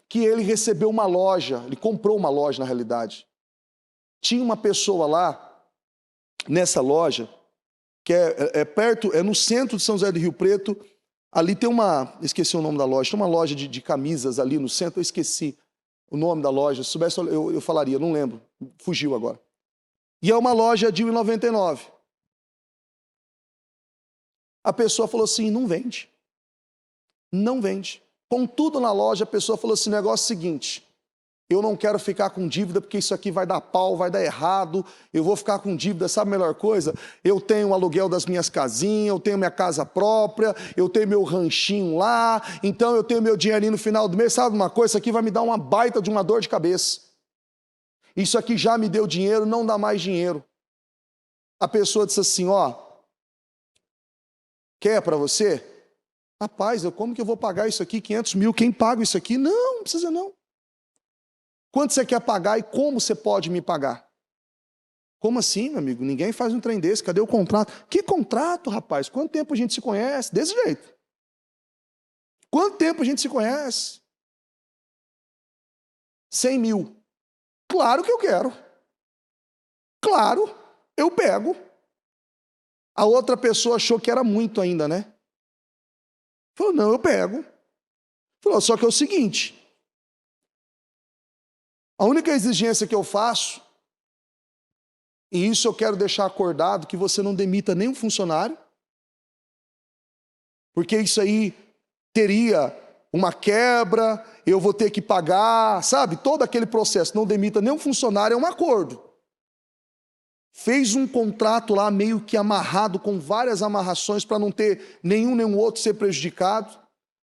que ele recebeu uma loja, ele comprou uma loja na realidade. Tinha uma pessoa lá, nessa loja, que é perto, é no centro de São José do Rio Preto, ali tem esqueci o nome da loja, tem uma loja de camisas ali no centro, eu esqueci o nome da loja, se soubesse eu falaria, não lembro, fugiu agora. E é uma loja de R$1,99. A pessoa falou assim, não vende. Não vende. Com tudo na loja, a pessoa falou assim, negócio seguinte, eu não quero ficar com dívida porque isso aqui vai dar pau, vai dar errado, eu vou ficar com dívida, sabe a melhor coisa? Eu tenho o aluguel das minhas casinhas, eu tenho minha casa própria, eu tenho meu ranchinho lá, então eu tenho meu dinheirinho no final do mês, sabe uma coisa? Isso aqui vai me dar uma baita de uma dor de cabeça. Isso aqui já me deu dinheiro, não dá mais dinheiro. A pessoa disse assim, quer para você? Rapaz, como que eu vou pagar isso aqui, 500 mil, quem paga isso aqui? Não precisa não. Quanto você quer pagar e como você pode me pagar? Como assim, meu amigo? Ninguém faz um trem desse, cadê o contrato? Que contrato, rapaz? Quanto tempo a gente se conhece? Desse jeito. Quanto tempo a gente se conhece? 100 mil. Claro que eu quero. Claro, eu pego. A outra pessoa achou que era muito ainda, né? Falou, não, eu pego. Falou, só que é o seguinte, a única exigência que eu faço, e isso eu quero deixar acordado, que você não demita nenhum funcionário, porque isso aí teria uma quebra, eu vou ter que pagar, sabe? Todo aquele processo, não demita nenhum funcionário, é um acordo. Fez um contrato lá meio que amarrado, com várias amarrações, para não ter nenhum outro ser prejudicado.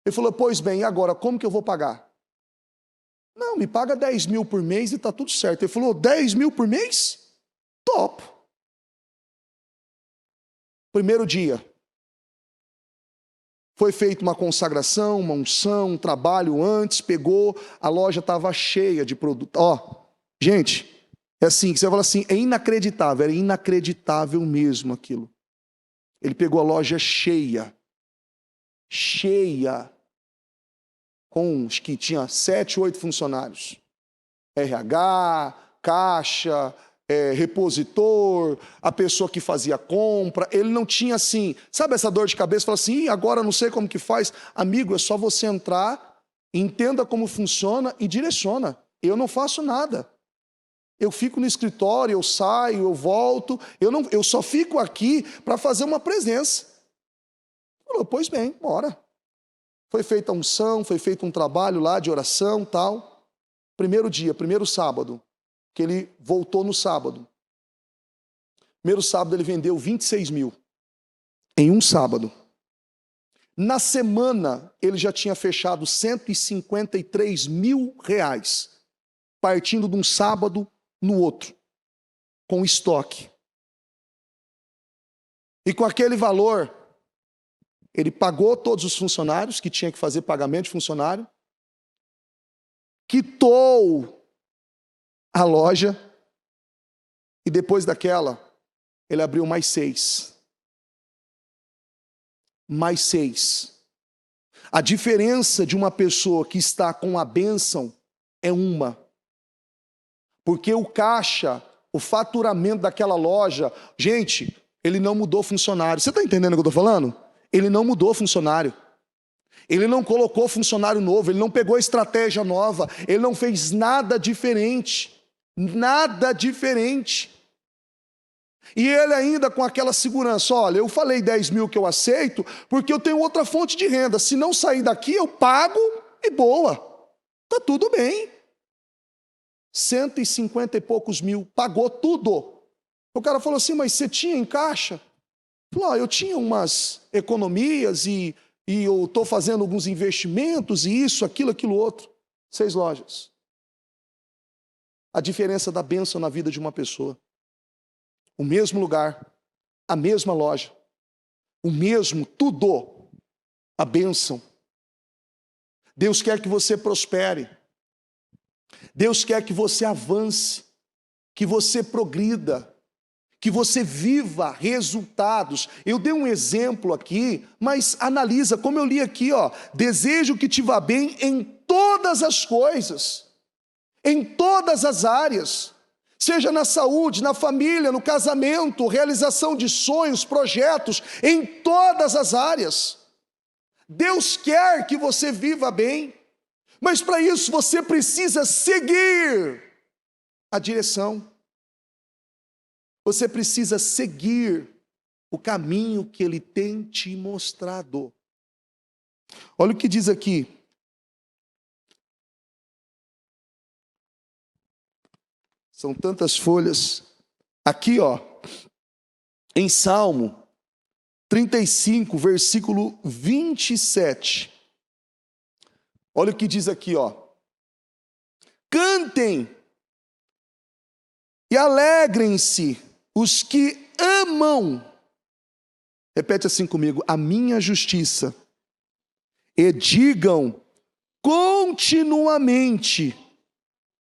Ele falou, pois bem, e agora, como que eu vou pagar? Não, me paga 10 mil por mês e está tudo certo. Ele falou, 10 mil por mês? Top. Primeiro dia, foi feita uma consagração, uma unção, um trabalho antes, pegou, a loja estava cheia de produto. Gente, é assim, que você fala assim, é inacreditável, era inacreditável mesmo aquilo. Ele pegou a loja cheia, com, acho que tinha 7, 8 funcionários. RH, caixa, repositor, a pessoa que fazia compra, ele não tinha assim, sabe essa dor de cabeça? Fala assim, agora não sei como que faz. Amigo, é só você entrar, entenda como funciona e direciona. Eu não faço nada. Eu fico no escritório, eu saio, eu volto, eu só fico aqui para fazer uma presença. Falou, pois bem, bora. Foi feita a unção, foi feito um trabalho lá de oração, tal. Primeiro dia, primeiro sábado, que ele voltou no sábado. Primeiro sábado ele vendeu 26 mil, em um sábado. Na semana, ele já tinha fechado 153 mil reais, partindo de um sábado no outro, com estoque. E com aquele valor, ele pagou todos os funcionários, que tinha que fazer pagamento de funcionário, quitou a loja, e depois daquela, ele abriu mais 6. Mais 6. A diferença de uma pessoa que está com a bênção é uma. Porque o caixa o faturamento daquela loja. Gente, ele não mudou funcionário. Você está entendendo o que eu estou falando? Ele não mudou funcionário. Ele não colocou funcionário novo, ele não pegou estratégia nova, ele não fez nada diferente. Nada diferente. E ele ainda com aquela segurança, olha, eu falei 10 mil que eu aceito, porque eu tenho outra fonte de renda. Se não sair daqui, eu pago e boa. Está tudo bem. 150 e poucos mil, pagou tudo. O cara falou assim, mas você tinha em caixa? Falou, eu tinha umas economias e eu estou fazendo alguns investimentos e isso, aquilo, outro. 6 lojas. A diferença da bênção na vida de uma pessoa. O mesmo lugar, a mesma loja, o mesmo tudo, a bênção. Deus quer que você prospere. Deus quer que você avance, que você progrida, que você viva resultados. Eu dei um exemplo aqui, mas analisa, como eu li aqui, ó, desejo que te vá bem em todas as coisas, em todas as áreas, seja na saúde, na família, no casamento, realização de sonhos, projetos, em todas as áreas. Deus quer que você viva bem, mas para isso você precisa seguir a direção. Você precisa seguir o caminho que Ele tem te mostrado. Olha o que diz aqui. São tantas folhas. Aqui, ó, em Salmo 35, versículo 27. Olha o que diz aqui, ó. Cantem e alegrem-se os que amam. Repete assim comigo, a minha justiça. E digam continuamente,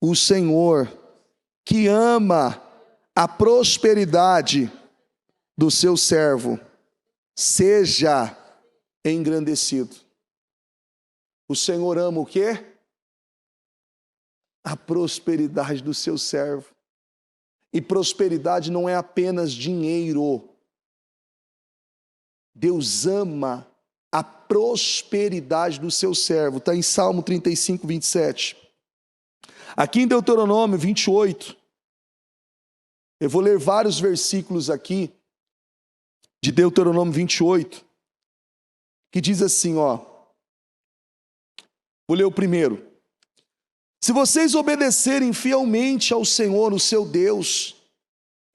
o Senhor que ama a prosperidade do seu servo, seja engrandecido. O Senhor ama o quê? A prosperidade do seu servo. E prosperidade não é apenas dinheiro. Deus ama a prosperidade do seu servo. Está em Salmo 35, 27. Aqui em Deuteronômio 28, eu vou ler vários versículos aqui, de Deuteronômio 28, que diz assim, ó. Vou ler o primeiro. Se vocês obedecerem fielmente ao Senhor, o seu Deus,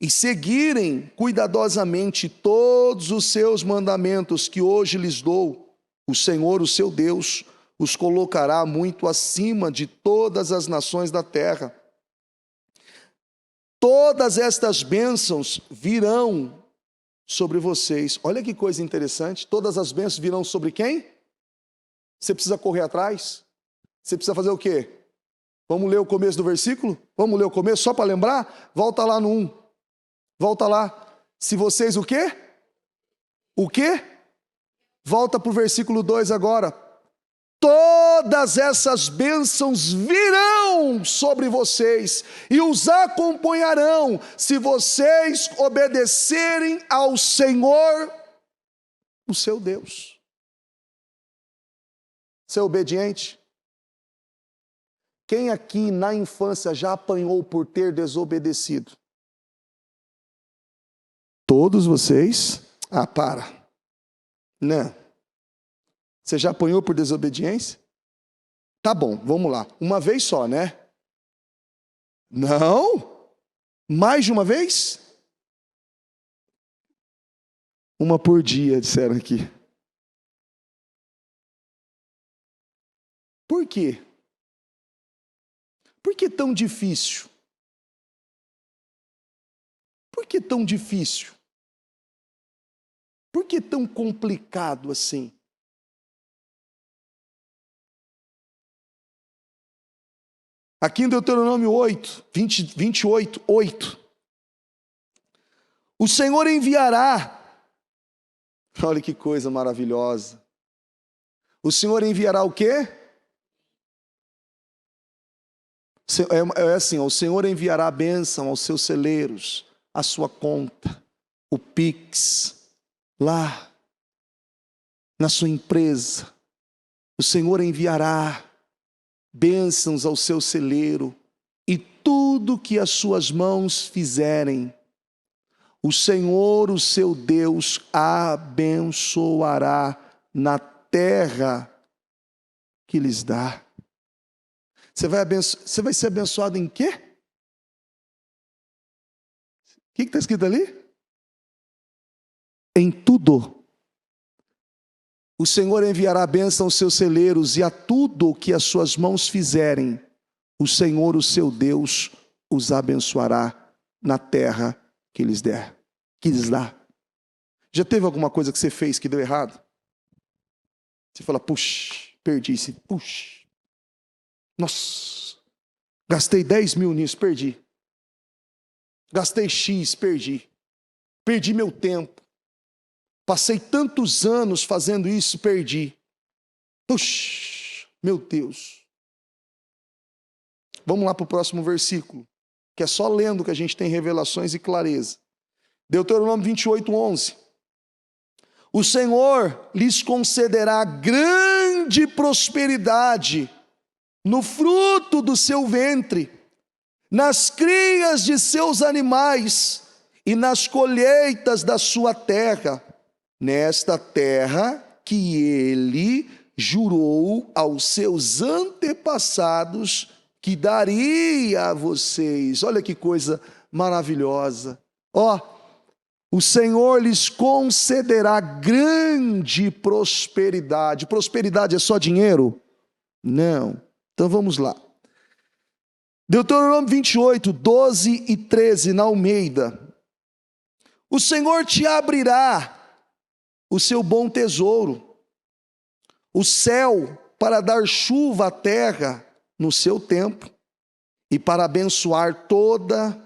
e seguirem cuidadosamente todos os seus mandamentos que hoje lhes dou, o Senhor, o seu Deus, os colocará muito acima de todas as nações da terra. Todas estas bênçãos virão sobre vocês. Olha que coisa interessante. Todas as bênçãos virão sobre quem? Você precisa correr atrás? Você precisa fazer o quê? Vamos ler o começo do versículo? Vamos ler o começo só para lembrar? Volta lá no 1. Volta lá. Se vocês o quê? O quê? Volta para o versículo 2 agora. Todas essas bênçãos virão sobre vocês e os acompanharão se vocês obedecerem ao Senhor, o seu Deus. Ser obediente? Quem aqui na infância já apanhou por ter desobedecido? Todos vocês? Ah, para. Não. Você já apanhou por desobediência? Tá bom, vamos lá. Uma vez só, né? Não? Mais de uma vez? Uma por dia, disseram aqui. Por quê? Por que tão difícil? Por que tão difícil? Por que tão complicado assim? Aqui em Deuteronômio 28, 8. O Senhor enviará, olha que coisa maravilhosa. O Senhor enviará o quê? É assim, ó, o Senhor enviará a bênção aos seus celeiros, a sua conta, o Pix, lá na sua empresa. O Senhor enviará bênçãos ao seu celeiro, e tudo que as suas mãos fizerem, o Senhor, o seu Deus, abençoará na terra que lhes dá. Você vai ser abençoado em quê? O que está escrito ali? Em tudo. O Senhor enviará bênção aos seus celeiros, e a tudo o que as suas mãos fizerem, o Senhor, o seu Deus, os abençoará na terra que lhes dá. Já teve alguma coisa que você fez que deu errado? Você fala, puxa, perdi. Puxa, nossa, gastei 10 mil nisso, perdi. Gastei X, perdi. Perdi meu tempo. Passei tantos anos fazendo isso, perdi. Puxa, meu Deus. Vamos lá para o próximo versículo, que é só lendo que a gente tem revelações e clareza. Deuteronômio 28, 11. O Senhor lhes concederá grande prosperidade no fruto do seu ventre, nas crias de seus animais e nas colheitas da sua terra, nesta terra que ele jurou aos seus antepassados que daria a vocês. Olha que coisa maravilhosa. O Senhor lhes concederá grande prosperidade. Prosperidade é só dinheiro? Não. Então vamos lá. Deuteronômio 28, 12 e 13, na Almeida. O Senhor te abrirá o seu bom tesouro, o céu para dar chuva à terra no seu tempo, e para abençoar toda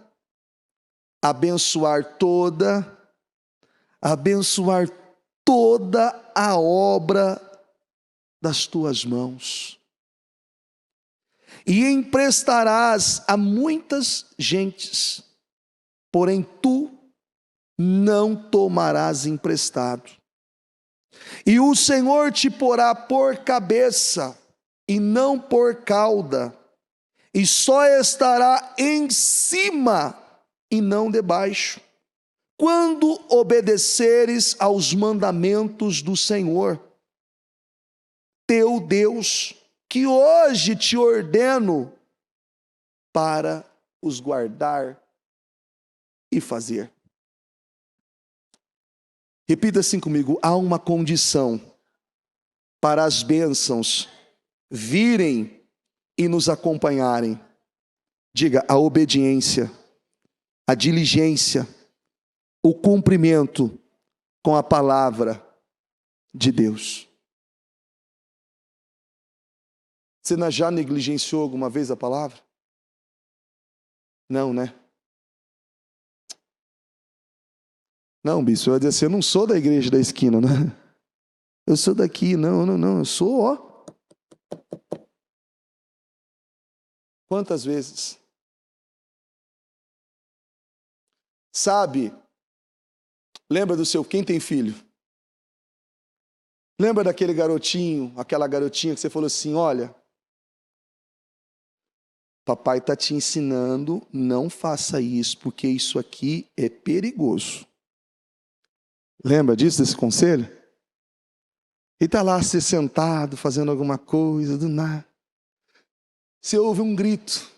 a obra das tuas mãos. E emprestarás a muitas gentes, porém tu não tomarás emprestado. E o Senhor te porá por cabeça e não por cauda, e só estará em cima e não debaixo, quando obedeceres aos mandamentos do Senhor, teu Deus, que hoje te ordeno para os guardar e fazer. Repita assim comigo: há uma condição para as bênçãos virem e nos acompanharem. Diga: a obediência, a diligência, o cumprimento com a palavra de Deus. Você já negligenciou alguma vez a palavra? Não, né? Não, bispo, eu ia dizer assim, eu não sou da igreja da esquina, né? Eu sou daqui, não, eu sou, Quantas vezes? Sabe, lembra do seu, quem tem filho? Lembra daquele garotinho, aquela garotinha que você falou assim, olha, papai está te ensinando, não faça isso, porque isso aqui é perigoso. Lembra disso, desse conselho? E está lá, se sentado, fazendo alguma coisa, do nada. Você ouve um grito.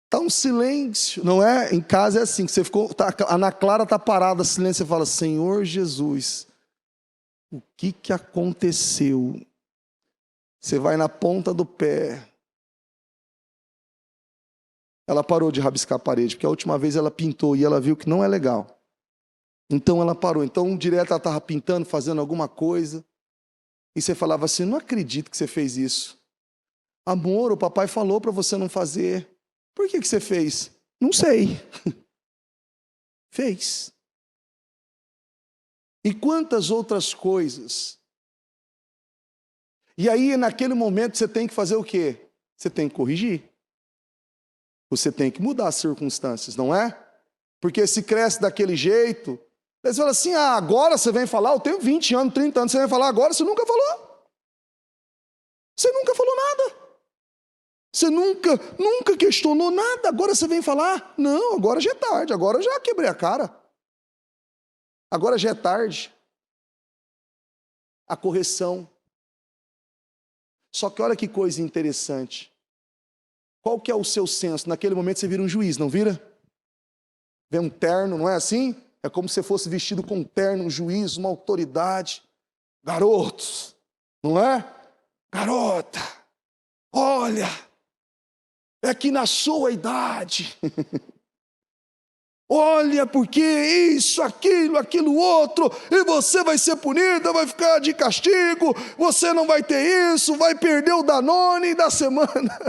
Está um silêncio, não é? Em casa é assim, que você ficou, a Ana Clara está parada, silêncio, você fala, Senhor Jesus, o que aconteceu? Você vai na ponta do pé. Ela parou de rabiscar a parede, porque a última vez ela pintou e ela viu que não é legal. Então ela parou. Então direto ela estava pintando, fazendo alguma coisa. E você falava assim, não acredito que você fez isso. Amor, o papai falou para você não fazer. Por que você fez? Não sei. Fez. E quantas outras coisas. E aí, naquele momento, você tem que fazer o quê? Você tem que corrigir. Você tem que mudar as circunstâncias, não é? Porque se cresce daquele jeito, você fala assim, agora você vem falar, eu tenho 20 anos, 30 anos, você vem falar agora, você nunca falou. Você nunca falou nada. Você nunca questionou nada, agora você vem falar? Não, agora já é tarde, agora eu já quebrei a cara. Agora já é tarde. A correção. Só que olha que coisa interessante. Qual que é o seu senso? Naquele momento você vira um juiz, não vira? Vê um terno, não é assim? É como se você fosse vestido com um terno, um juiz, uma autoridade. Garotos, não é? Garota, olha, é que na sua idade. Olha, porque isso, aquilo outro, e você vai ser punida, vai ficar de castigo, você não vai ter isso, vai perder o Danone da semana.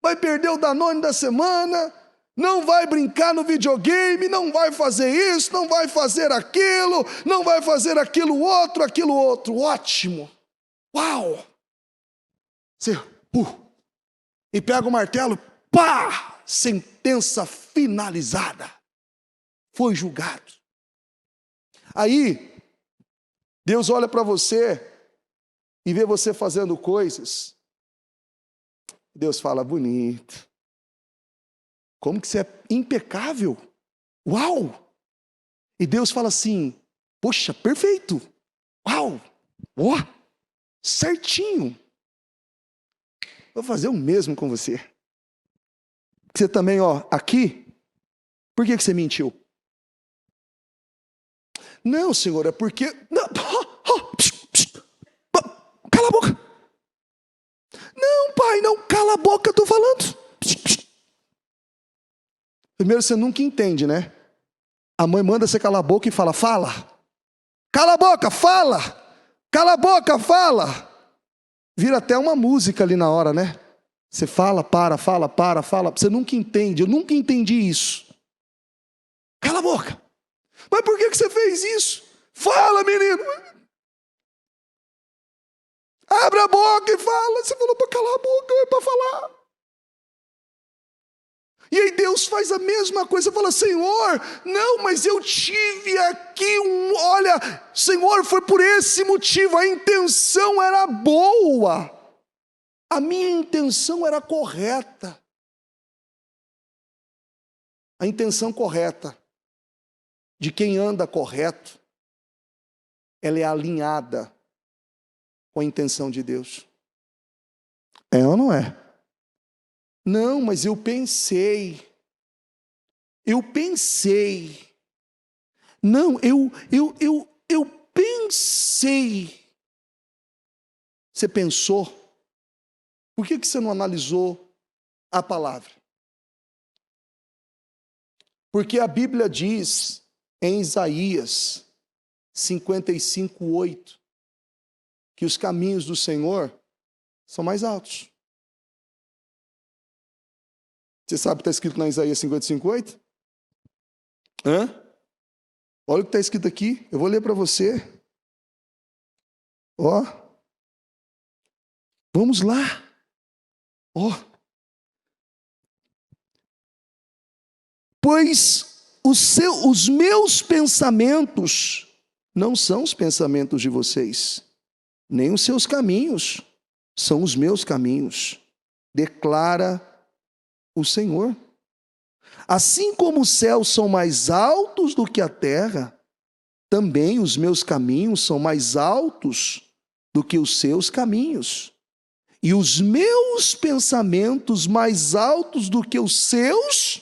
Vai perder o Danone da semana, não vai brincar no videogame, não vai fazer isso, não vai fazer aquilo, não vai fazer aquilo outro. Ótimo. Uau! Você, e pega o martelo, pá! Sentença finalizada. Foi julgado. Aí, Deus olha para você e vê você fazendo coisas. Deus fala, bonito. Como que você é impecável? Uau! E Deus fala assim, poxa, perfeito. Uau! Ó, certinho. Vou fazer o mesmo com você. Você também, aqui, por que você mentiu? Não, Senhor, é porque... Não, cala a boca. Não, pai, não, cala a boca, eu estou falando. Primeiro, você nunca entende, né? A mãe manda você calar a boca e fala, fala. Cala a boca, fala. Cala a boca, fala. Vira até uma música ali na hora, né? Você fala. Você nunca entende, eu nunca entendi isso. Cala a boca. Mas por que você fez isso? Fala, menino. Abre a boca e fala. Você falou para calar a boca, é para falar. E aí Deus faz a mesma coisa, fala, Senhor, não, mas eu tive aqui olha, Senhor, foi por esse motivo, a intenção era boa. A minha intenção era correta. A intenção correta de quem anda correto, ela é alinhada com a intenção de Deus. É ou não é? Não, mas eu pensei. Não, eu pensei. Você pensou? Por que você não analisou a palavra? Porque a Bíblia diz em Isaías 55:8 que os caminhos do Senhor são mais altos. Você sabe o que está escrito na Isaías 55:8? Olha o que está escrito aqui, eu vou ler para você. Vamos lá. Pois os meus pensamentos não são os pensamentos de vocês, nem os seus caminhos são os meus caminhos, declara o Senhor. Assim como os céus são mais altos do que a terra, também os meus caminhos são mais altos do que os seus caminhos, e os meus pensamentos mais altos do que os seus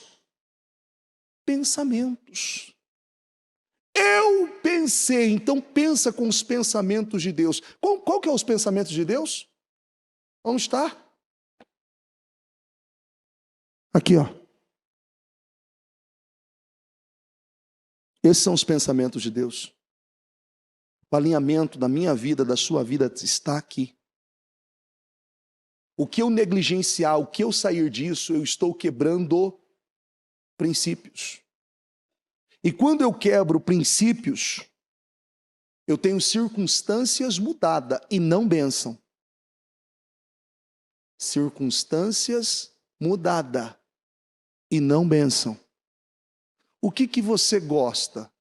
pensamentos. Eu pensei, então pensa com os pensamentos de Deus. Qual que é os pensamentos de Deus? Onde está? Aqui, Esses são os pensamentos de Deus. O alinhamento da minha vida, da sua vida, está aqui. O que eu negligenciar, o que eu sair disso, eu estou quebrando princípios. E quando eu quebro princípios, eu tenho circunstâncias mudadas e não bênção. Circunstâncias mudada e não bênção. O que você gosta?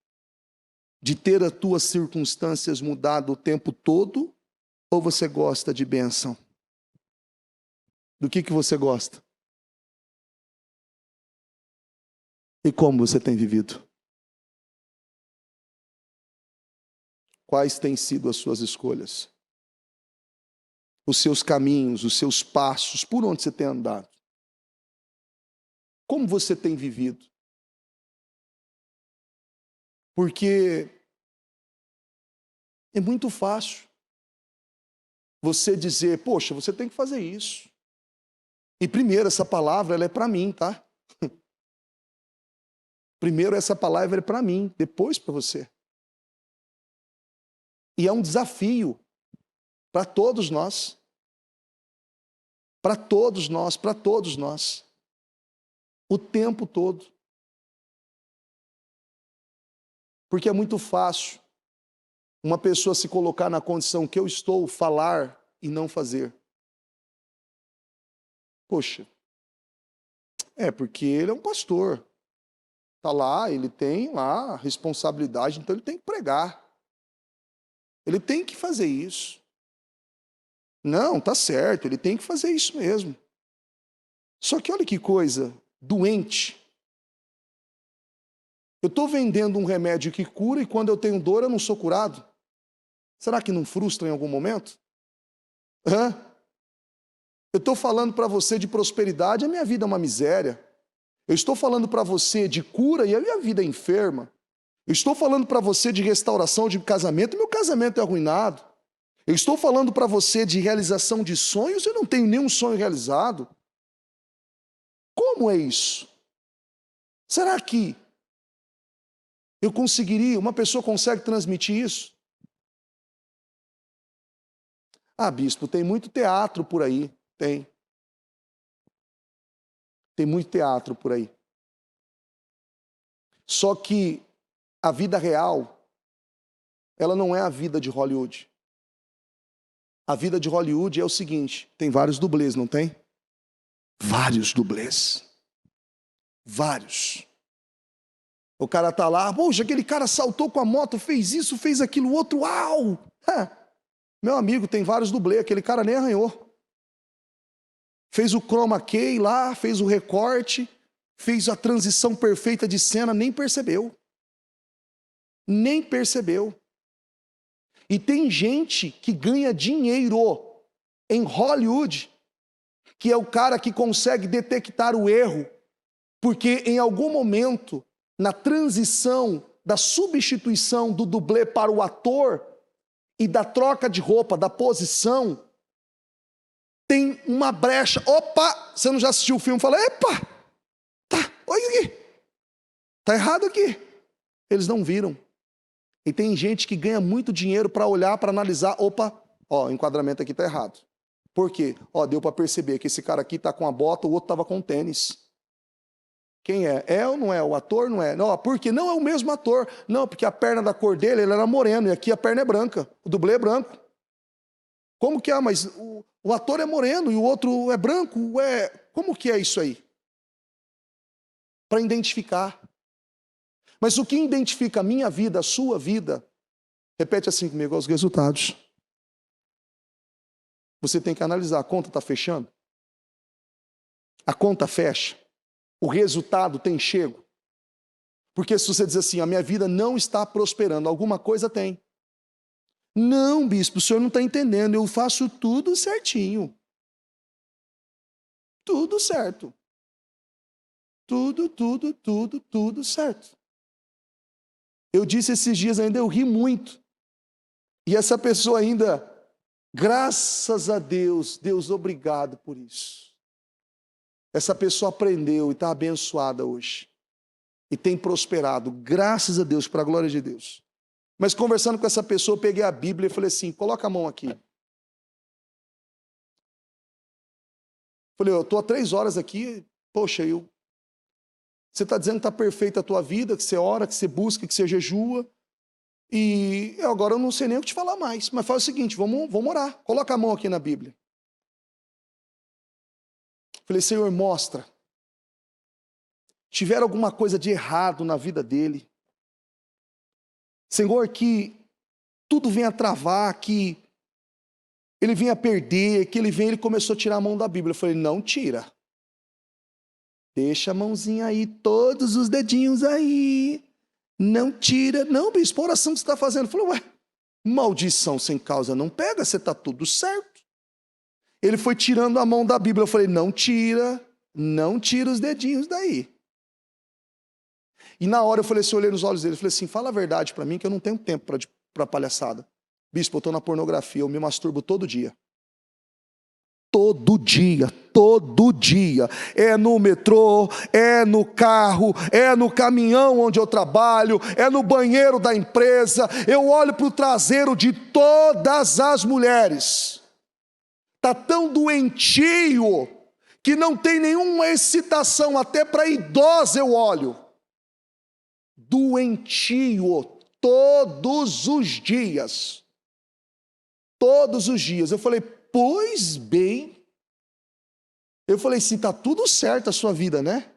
De ter as tuas circunstâncias mudadas o tempo todo? Ou você gosta de bênção? Do que você gosta? E como você tem vivido? Quais têm sido as suas escolhas? Os seus caminhos, os seus passos, por onde você tem andado? Como você tem vivido? Porque é muito fácil você dizer, poxa, você tem que fazer isso. E primeiro, essa palavra ela é para mim, tá? Primeiro, essa palavra é para mim, depois para você. E é um desafio para todos nós. Para todos nós, para todos nós. O tempo todo. Porque é muito fácil uma pessoa se colocar na condição que eu estou, falar e não fazer. Poxa, porque ele é um pastor. Está lá, ele tem lá a responsabilidade, então ele tem que pregar. Ele tem que fazer isso. Não, tá certo, ele tem que fazer isso mesmo. Só que olha que coisa doente. Eu estou vendendo um remédio que cura e quando eu tenho dor eu não sou curado. Será que não frustra em algum momento? Eu estou falando para você de prosperidade, a minha vida é uma miséria. Eu estou falando para você de cura e a minha vida é enferma. Eu estou falando para você de restauração de casamento e meu casamento é arruinado. Eu estou falando para você de realização de sonhos e eu não tenho nenhum sonho realizado. Como é isso? Será que eu conseguiria, uma pessoa consegue transmitir isso? Ah, bispo, tem muito teatro por aí. Tem. Tem muito teatro por aí. Só que a vida real, ela não é a vida de Hollywood. A vida de Hollywood é o seguinte, tem vários dublês, não tem? Vários dublês. Vários. O cara tá lá, poxa, aquele cara saltou com a moto, fez isso, fez aquilo, outro, uau! Meu amigo, tem vários dublês, aquele cara nem arranhou. Fez o chroma key lá, fez o recorte, fez a transição perfeita de cena, nem percebeu. Nem percebeu. E tem gente que ganha dinheiro em Hollywood, que é o cara que consegue detectar o erro, porque em algum momento, na transição da substituição do dublê para o ator e da troca de roupa, da posição, tem uma brecha. Opa, você não já assistiu o filme? Fala, epa, tá, olha aqui, tá errado aqui. Eles não viram. E tem gente que ganha muito dinheiro para olhar, para analisar, opa, ó, o enquadramento aqui tá errado. Por quê? Ó, deu para perceber que esse cara aqui tá com a bota, o outro tava com tênis. Quem é? É ou não é? O ator não é? Não, porque não é o mesmo ator. Não, porque a perna da cor dele, ele era moreno, e aqui a perna é branca. O dublê é branco. Como que é? Mas o ator é moreno e o outro é branco? Como que é isso aí? Para identificar. Mas o que identifica a minha vida, a sua vida, repete assim comigo, os resultados. Você tem que analisar, a conta está fechando? A conta fecha? O resultado tem chego? Porque se você diz assim, a minha vida não está prosperando, alguma coisa tem. Não, bispo, o senhor não está entendendo, eu faço tudo certinho. Tudo certo. Tudo certo. Eu disse esses dias ainda, eu ri muito. E essa pessoa ainda, graças a Deus, Deus, obrigado por isso. Essa pessoa aprendeu e está abençoada hoje. E tem prosperado, graças a Deus, para a glória de Deus. Mas conversando com essa pessoa, eu peguei a Bíblia e falei assim, coloca a mão aqui. Falei, eu estou há 3 horas aqui, poxa, você está dizendo que está perfeita a tua vida, que você ora, que você busca, que você jejua, e agora eu não sei nem o que te falar mais, mas faz o seguinte, vamos orar, coloca a mão aqui na Bíblia. Falei, Senhor, mostra. Tiver alguma coisa de errado na vida dele. Senhor, que tudo venha travar, que ele venha perder, que ele começou a tirar a mão da Bíblia. Eu falei, não tira. Deixa a mãozinha aí, todos os dedinhos aí. Não tira. Não, bispo, a oração que você está fazendo. Eu falei, ué, maldição sem causa não pega, você está tudo certo. Ele foi tirando a mão da Bíblia. Eu falei, não tira os dedinhos daí. E na hora eu falei assim, eu olhei nos olhos dele, eu falei assim, fala a verdade para mim que eu não tenho tempo para palhaçada. Bispo, eu estou na pornografia, eu me masturbo todo dia. Todo dia. É no metrô, é no carro, é no caminhão onde eu trabalho, é no banheiro da empresa. Eu olho para o traseiro de todas as mulheres. Está tão doentio que não tem nenhuma excitação, até para idosa eu olho. Doentio, todos os dias. Todos os dias. Eu falei, pois bem. Eu falei assim, está tudo certo a sua vida, né?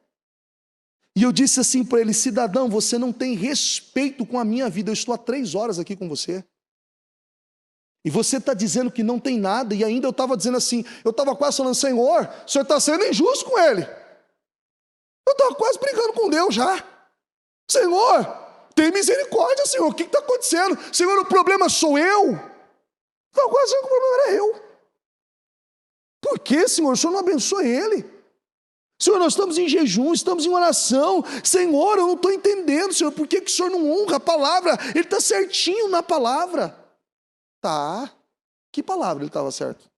E eu disse assim para ele, cidadão, você não tem respeito com a minha vida, eu estou há 3 horas aqui com você. E você está dizendo que não tem nada, e ainda eu estava dizendo assim, eu estava quase falando, Senhor, o Senhor está sendo injusto com ele. Eu estava quase brigando com Deus já. Senhor, tem misericórdia, Senhor, o que está acontecendo? Senhor, o problema sou eu? Estava quase dizendo que o problema era eu. Por que, Senhor? O Senhor não abençoa ele? Senhor, nós estamos em jejum, estamos em oração. Senhor, eu não estou entendendo, Senhor, por que o Senhor não honra a palavra? Ele está certinho na palavra. Tá. Que palavra ele estava certo?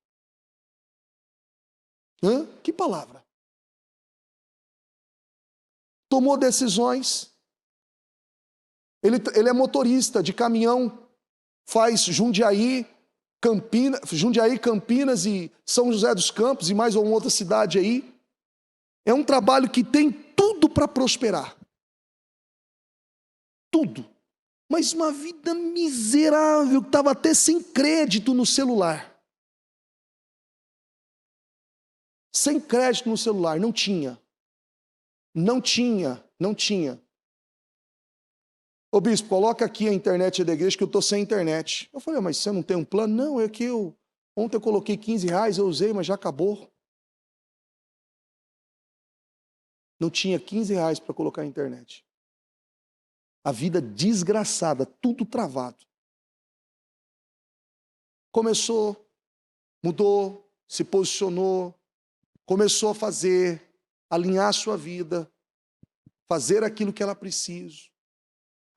Que palavra? Tomou decisões. Ele é motorista de caminhão, faz Jundiaí, Campinas e São José dos Campos e mais uma outra cidade aí. É um trabalho que tem tudo para prosperar. Tudo. Mas uma vida miserável, que estava até sem crédito no celular. Sem crédito no celular, não tinha. Não tinha. Ô bispo, coloca aqui a internet da igreja que eu estou sem internet. Eu falei, mas você não tem um plano? Não, é que ontem eu coloquei R$15, eu usei, mas já acabou. Não tinha R$15 para colocar na internet. A vida desgraçada, tudo travado. Começou, mudou, se posicionou, começou a fazer, alinhar a sua vida, fazer aquilo que ela precisa.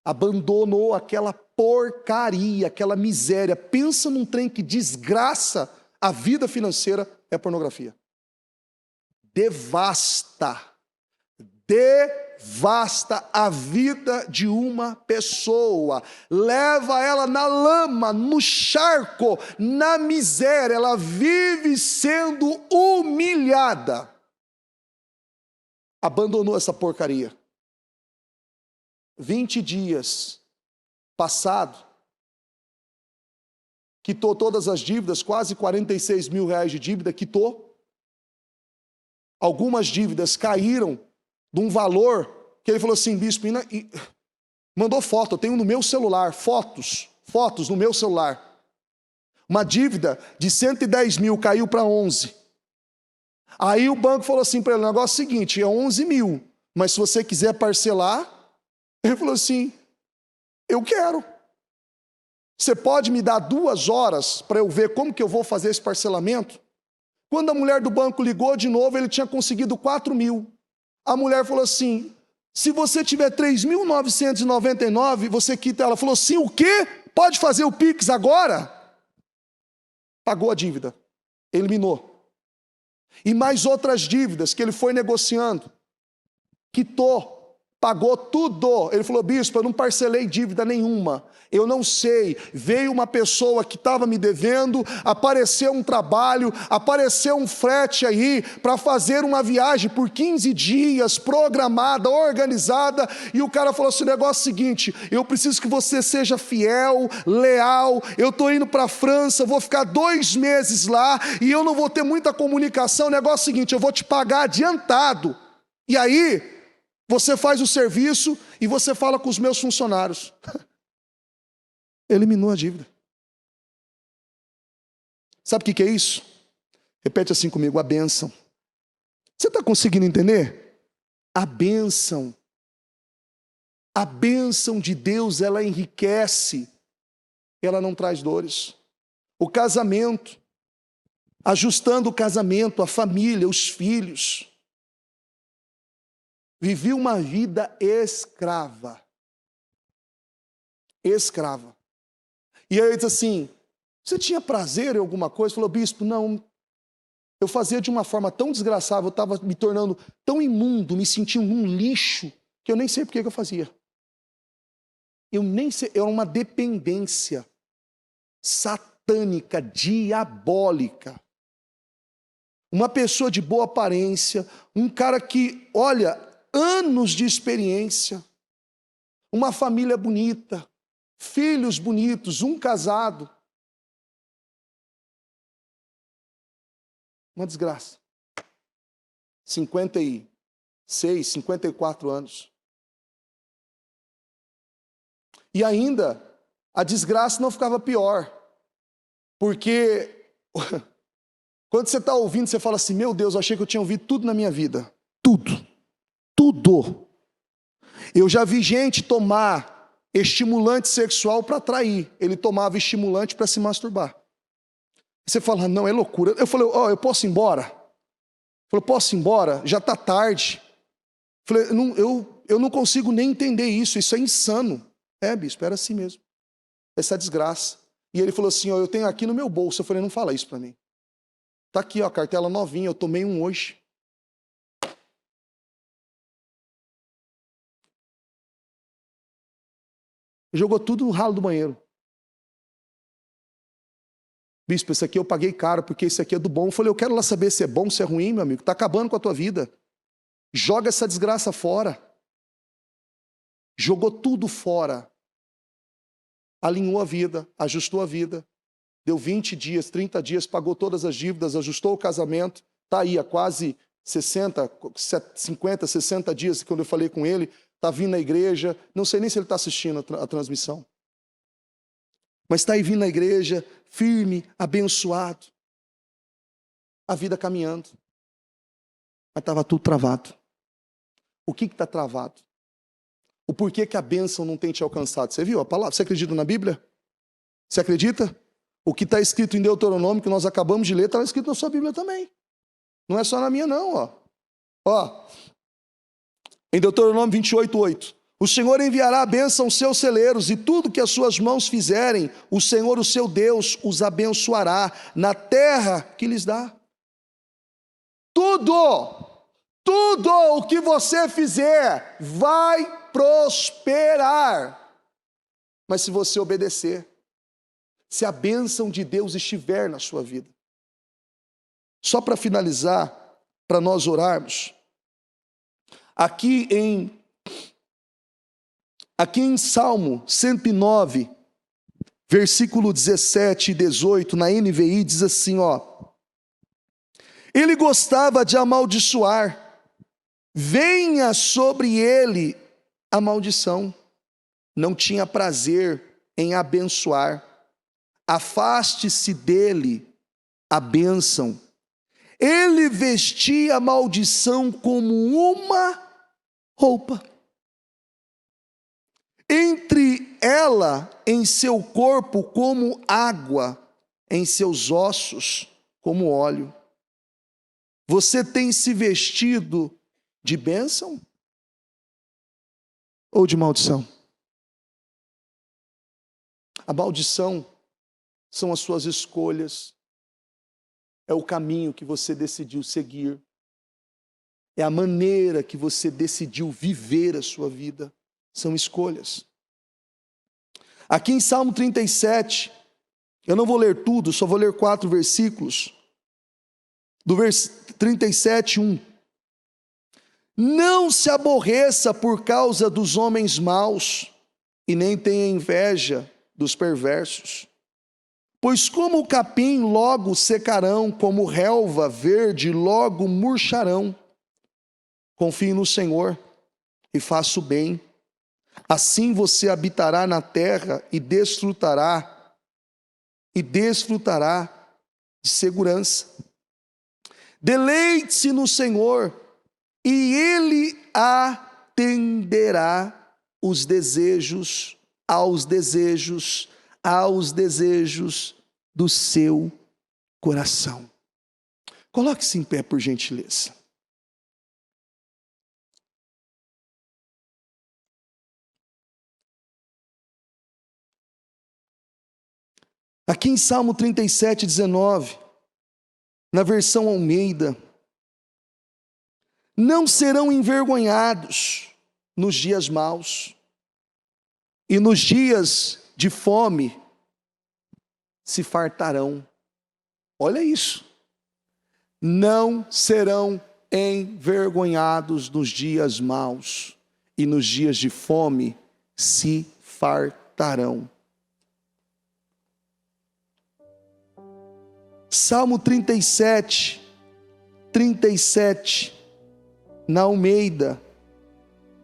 Abandonou aquela porcaria, aquela miséria. Pensa num trem que desgraça a vida financeira, é pornografia. Devasta a vida de uma pessoa, leva ela na lama, no charco, na miséria, ela vive sendo humilhada. Abandonou essa porcaria. 20 dias passado, quitou todas as dívidas, quase R$46 mil de dívida, quitou. Algumas dívidas caíram de um valor que ele falou assim, bispo, e mandou foto, eu tenho no meu celular, fotos no meu celular. Uma dívida de 110 mil caiu para 11. Aí o banco falou assim para ele, o negócio é o seguinte, é 11 mil, mas se você quiser parcelar, ele falou assim, eu quero. Você pode me dar 2 horas para eu ver como que eu vou fazer esse parcelamento? Quando a mulher do banco ligou de novo, ele tinha conseguido 4 mil. A mulher falou assim, se você tiver 3.999, você quita. Ela falou assim, o quê? Pode fazer o Pix agora? Pagou a dívida, eliminou. E mais outras dívidas que ele foi negociando, quitou. Pagou tudo. Ele falou: bispo, eu não parcelei dívida nenhuma. Eu não sei. Veio uma pessoa que estava me devendo, apareceu um trabalho, apareceu um frete aí para fazer uma viagem por 15 dias, programada, organizada. E o cara falou assim: o negócio é o seguinte, eu preciso que você seja fiel, leal. Eu estou indo para a França, vou ficar 2 meses lá e eu não vou ter muita comunicação. O negócio é o seguinte, eu vou te pagar adiantado. E aí você faz o serviço e você fala com os meus funcionários. Eliminou a dívida. Sabe o que é isso? Repete assim comigo: a bênção. Você está conseguindo entender? A bênção. A bênção de Deus, ela enriquece. Ela não traz dores. O casamento. Ajustando o casamento, a família, os filhos. Vivi uma vida escrava. Escrava. E aí ele diz assim: você tinha prazer em alguma coisa? Falou: bispo, não. Eu fazia de uma forma tão desgraçada, eu estava me tornando tão imundo, me sentindo um lixo, que eu nem sei por que eu fazia. Eu nem sei, era uma dependência satânica, diabólica. Uma pessoa de boa aparência, um cara que, olha, anos de experiência, uma família bonita, filhos bonitos, um casado. Uma desgraça. 56, 54 anos. E ainda, a desgraça não ficava pior. Porque quando você está ouvindo, você fala assim: meu Deus, eu achei que eu tinha ouvido tudo na minha vida. Tudo. Tudo. Eu já vi gente tomar estimulante sexual para atrair. Ele tomava estimulante para se masturbar. Você fala: não, é loucura. Eu falei: ó, eu posso ir embora? Ele falou: posso ir embora? Já está tarde. Eu falei: eu não consigo nem entender isso é insano. É, bispo, era assim mesmo. Essa desgraça. E ele falou assim: ó, eu tenho aqui no meu bolso. Eu falei: não fala isso para mim. Está aqui, ó, a cartela novinha, eu tomei um hoje. Jogou tudo no ralo do banheiro. Bispo, esse aqui eu paguei caro, porque esse aqui é do bom. Eu falei: eu quero lá saber se é bom, se é ruim, meu amigo. Está acabando com a tua vida. Joga essa desgraça fora. Jogou tudo fora. Alinhou a vida, ajustou a vida. Deu 20 dias, 30 dias, pagou todas as dívidas, ajustou o casamento. Está aí há quase 50, 60 dias, quando eu falei com ele. Está vindo na igreja. Não sei nem se ele está assistindo a transmissão. Mas está aí vindo na igreja, firme, abençoado. A vida caminhando. Mas estava tudo travado. O que está travado? O porquê que a bênção não tem te alcançado? Você viu a palavra? Você acredita na Bíblia? Você acredita? O que está escrito em Deuteronômio, que nós acabamos de ler, está escrito na sua Bíblia também. Não é só na minha, não. Ó, em Deuteronômio 28:8. O Senhor enviará a bênção aos seus celeiros, e tudo que as suas mãos fizerem, o Senhor, o seu Deus, os abençoará na terra que lhes dá. Tudo o que você fizer vai prosperar. Mas se você obedecer, se a bênção de Deus estiver na sua vida. Só para finalizar, para nós orarmos, aqui em Salmo 109, versículo 17 e 18, na NVI, diz assim, ó: ele gostava de amaldiçoar, venha sobre ele a maldição. Não tinha prazer em abençoar, afaste-se dele a bênção. Ele vestia a maldição como uma roupa. Entre ela em seu corpo como água, em seus ossos como óleo. Você tem se vestido de bênção ou de maldição? A maldição são as suas escolhas, é o caminho que você decidiu seguir. É a maneira que você decidiu viver a sua vida. São escolhas. Aqui em Salmo 37, eu não vou ler tudo, só vou ler 4 versículos. Do versículo 37, 1. Não se aborreça por causa dos homens maus, e nem tenha inveja dos perversos. Pois como o capim logo secarão, como relva verde logo murcharão. Confie no Senhor e faça o bem. Assim você habitará na terra e desfrutará de segurança. Deleite-se no Senhor e Ele atenderá aos desejos do seu coração. Coloque-se em pé, por gentileza. Aqui em Salmo 37, 19, na versão Almeida: não serão envergonhados nos dias maus, e nos dias de fome se fartarão. Olha isso. Não serão envergonhados nos dias maus, e nos dias de fome se fartarão. Salmo 37, na Almeida: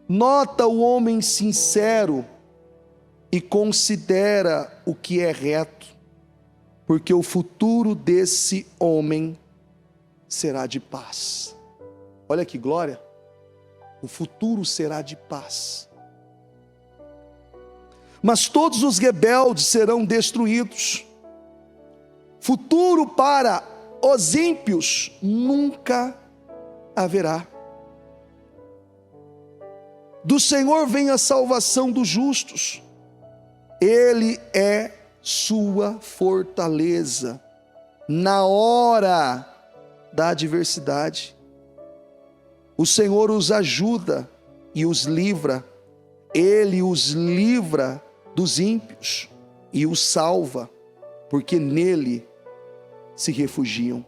nota o homem sincero e considera o que é reto, porque o futuro desse homem será de paz. Olha que glória! O futuro será de paz. Mas todos os rebeldes serão destruídos. Futuro para os ímpios nunca haverá. Do Senhor vem a salvação dos justos. Ele é sua fortaleza na hora da adversidade. O Senhor os ajuda e os livra. Ele os livra dos ímpios e os salva, porque nele se refugiam.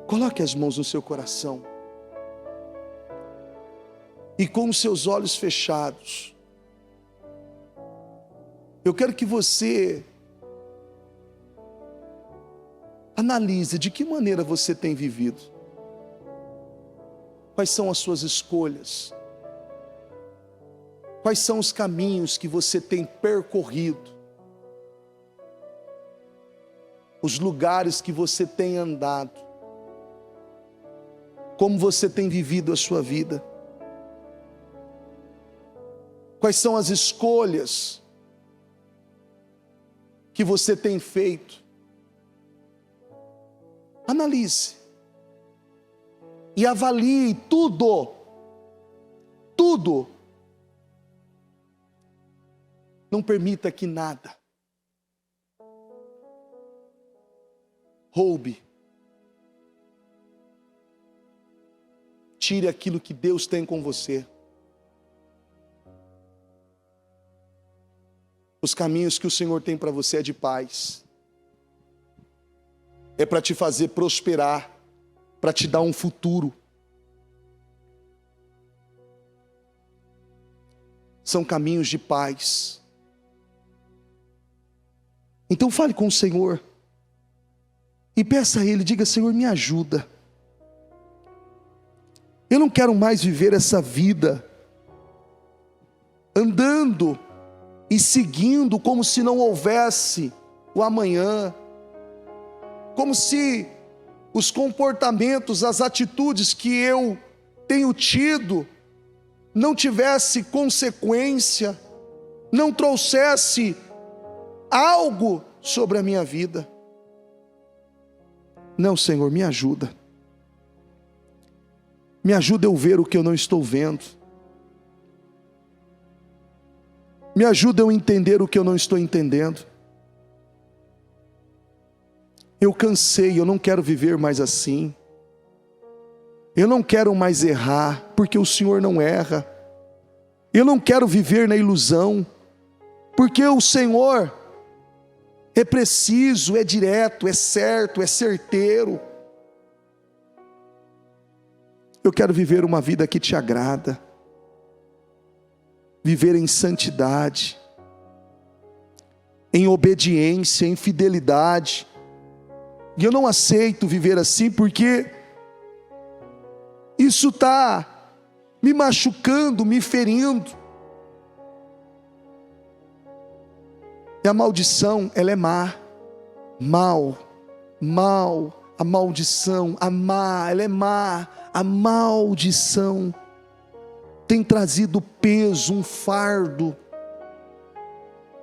Coloque as mãos no seu coração e com os seus olhos fechados, eu quero que você analise de que maneira você tem vivido. Quais são as suas escolhas? Quais são os caminhos que você tem percorrido? Os lugares que você tem andado? Como você tem vivido a sua vida? Quais são as escolhas que você tem feito? Analise e avalie tudo. Não permita que nada roube, tire aquilo que Deus tem com você. Os caminhos que o Senhor tem para você é de paz. É para te fazer prosperar, para te dar um futuro. São caminhos de paz. Então fale com o Senhor e peça a Ele, diga: Senhor, me ajuda. Eu não quero mais viver essa vida andando e seguindo como se não houvesse o amanhã, como se os comportamentos, as atitudes que eu tenho tido não tivesse consequência, não trouxesse algo sobre a minha vida. Não, Senhor, me ajuda. Me ajuda eu ver o que eu não estou vendo. Me ajuda eu entender o que eu não estou entendendo. Eu cansei, eu não quero viver mais assim. Eu não quero mais errar, porque o Senhor não erra. Eu não quero viver na ilusão, porque o Senhor é preciso, é direto, é certo, é certeiro. Eu quero viver uma vida que te agrada, viver em santidade, em obediência, em fidelidade. E eu não aceito viver assim, porque isso está me machucando, me ferindo. E a maldição, ela é má. Mal, a maldição, a má, ela é má. A maldição tem trazido peso, um fardo,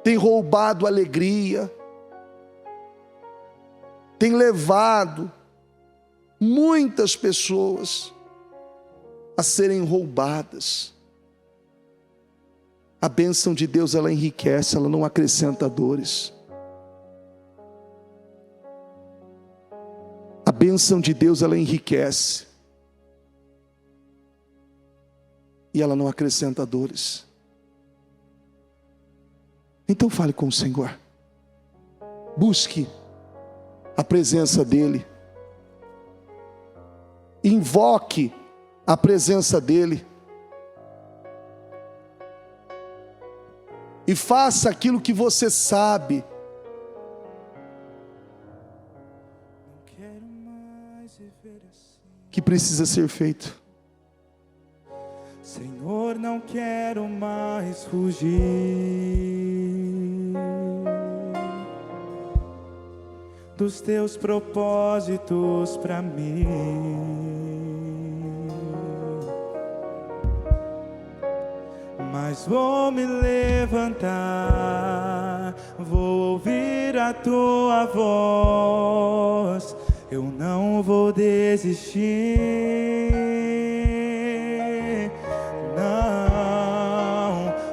tem roubado alegria, tem levado muitas pessoas a serem roubadas. A bênção de Deus, ela enriquece, ela não acrescenta dores. A bênção de Deus, ela enriquece e ela não acrescenta dores. Então fale com o Senhor, busque a presença dEle, invoque a presença dEle, e faça aquilo que você sabe. Que precisa ser feito. Senhor, não quero mais fugir dos teus propósitos para mim, mas vou me levantar, vou ouvir a tua voz, eu não vou desistir.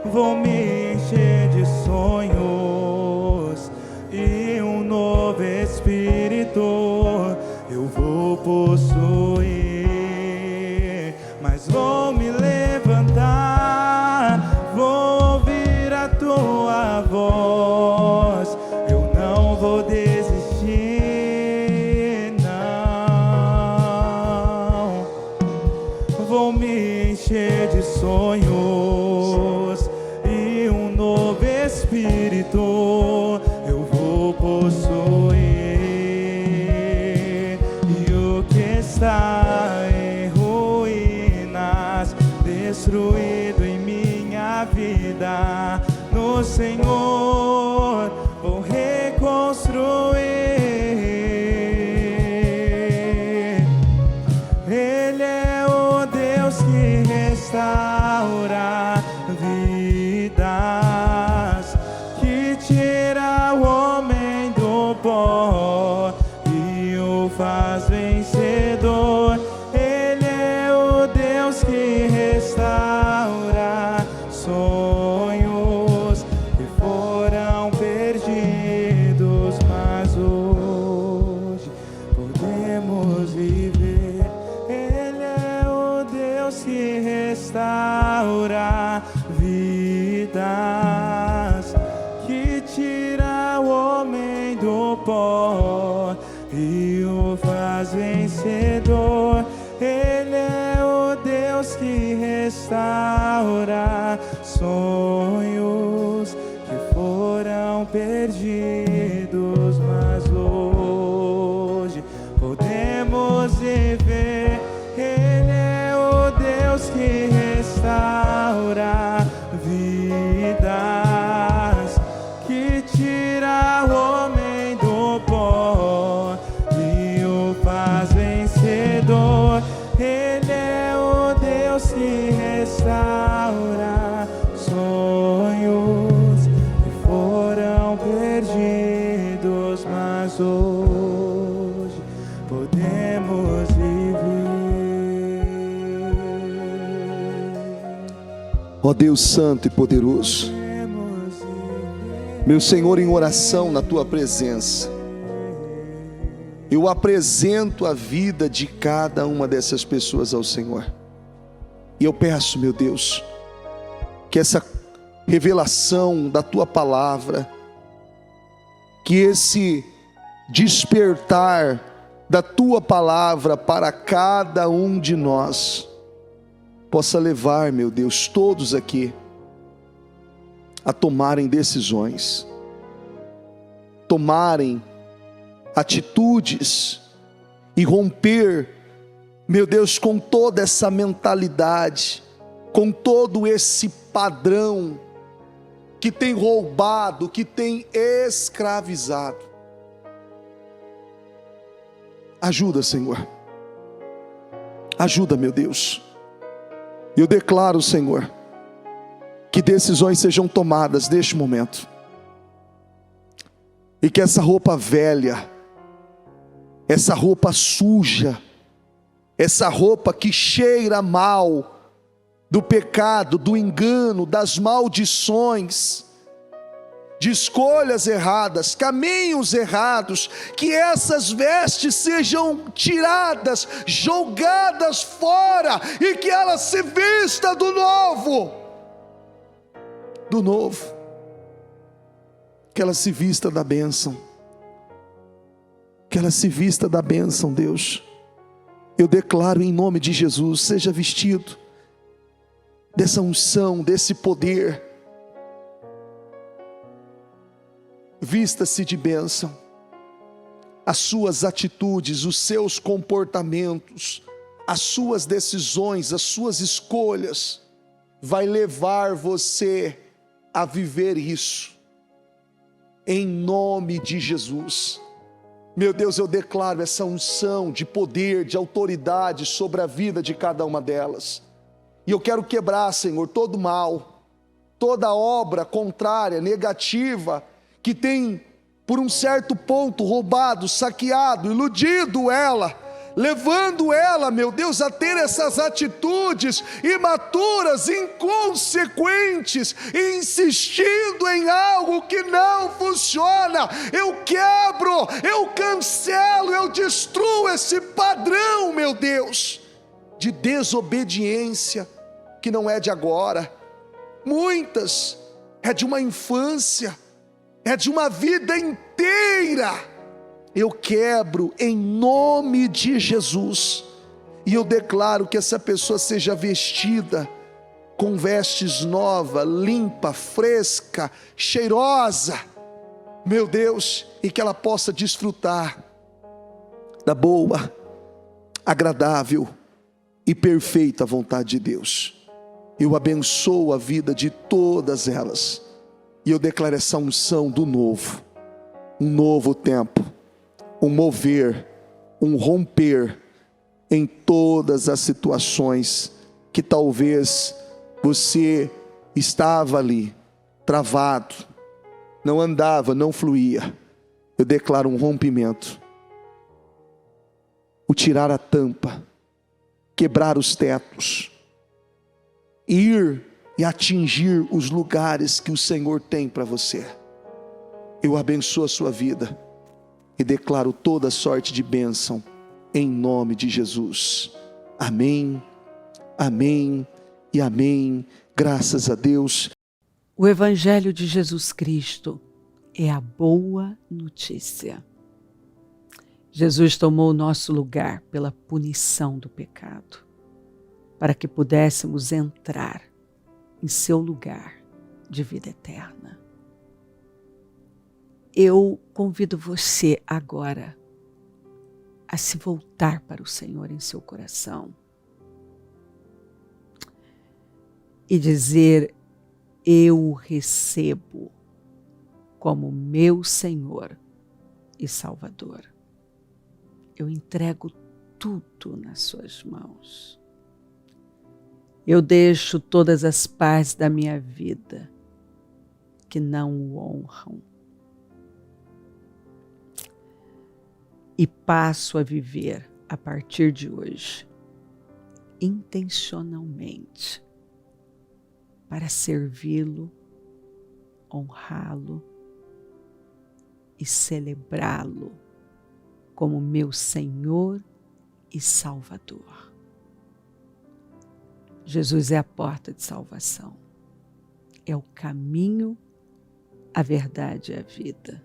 Vou me encher de sonhos e um novo espírito eu vou possuir, mas vou me levantar, vou ouvir a tua voz, eu não vou desistir, não. Vou me encher de sonhos, Espírito eu vou possuir, e o que está em ruínas, destruído em minha vida, no Senhor vou reconstruir. Ele é o Deus que restaura vidas, tira o homem do pó e o faz vencedor. Ele é o Deus que restaura sonhos que foram perdidos, mas hoje podemos viver. Ele é o Deus que restaura vidas, tira o homem do pó e o faz vencedor. Ele é o Deus que restaura sonhos que foram perdidos, mas hoje podemos viver. Ele é o Deus que restaura vidas, que tira o homem do pó e o faz vencedor. Ele é o Deus que restaura sonhos que foram perdidos, mas hoje podemos viver. Ó Deus Santo e poderoso, meu Senhor, em oração na Tua presença, eu apresento a vida de cada uma dessas pessoas ao Senhor. E eu peço, meu Deus, que essa revelação da Tua palavra, que esse despertar da Tua palavra para cada um de nós, possa levar, meu Deus, todos aqui a tomarem decisões, tomarem atitudes e romper, meu Deus, com toda essa mentalidade, com todo esse padrão que tem roubado, que tem escravizado. Ajuda, Senhor. Ajuda, meu Deus. Eu declaro, Senhor, que decisões sejam tomadas neste momento. E que essa roupa velha, essa roupa suja, essa roupa que cheira mal, do pecado, do engano, das maldições, de escolhas erradas, caminhos errados, que essas vestes sejam tiradas, jogadas fora, e que ela se vista do novo, que ela se vista da bênção, que ela se vista da bênção, Deus. Eu declaro em nome de Jesus, seja vestido dessa unção, desse poder. Vista-se de bênção. As suas atitudes, os seus comportamentos, as suas decisões, as suas escolhas, vai levar você a viver isso, em nome de Jesus. Meu Deus, eu declaro essa unção de poder, de autoridade sobre a vida de cada uma delas. E eu quero quebrar, Senhor, todo mal, toda obra contrária, negativa, que tem, por um certo ponto, roubado, saqueado, iludido ela, levando ela, meu Deus, a ter essas atitudes imaturas, inconsequentes, insistindo em algo que não funciona. Eu quebro, eu cancelo, eu destruo esse padrão, meu Deus, de desobediência, que não é de agora, muitas é de uma infância, é de uma vida inteira. Eu quebro em nome de Jesus, e eu declaro que essa pessoa seja vestida com vestes novas, limpa, fresca, cheirosa, meu Deus, e que ela possa desfrutar da boa, agradável e perfeita vontade de Deus. Eu abençoo a vida de todas elas, e eu declaro essa unção do novo, um novo tempo, um mover, um romper em todas as situações que talvez você estava ali, travado, não andava, não fluía. Eu declaro um rompimento, o tirar a tampa, quebrar os tetos, ir e atingir os lugares que o Senhor tem para você. Eu abençoo a sua vida e declaro toda sorte de bênção em nome de Jesus. Amém, amém e amém. Graças a Deus. O Evangelho de Jesus Cristo é a boa notícia. Jesus tomou o nosso lugar pela punição do pecado, para que pudéssemos entrar em seu lugar de vida eterna. Eu convido você agora a se voltar para o Senhor em seu coração e dizer: eu o recebo como meu Senhor e Salvador. Eu entrego tudo nas suas mãos. Eu deixo todas as partes da minha vida que não o honram e passo a viver a partir de hoje intencionalmente para servi-lo, honrá-lo e celebrá-lo como meu Senhor e Salvador. Jesus é a porta de salvação, é o caminho, a verdade e a vida.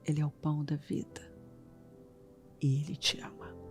Ele é o pão da vida e Ele te ama.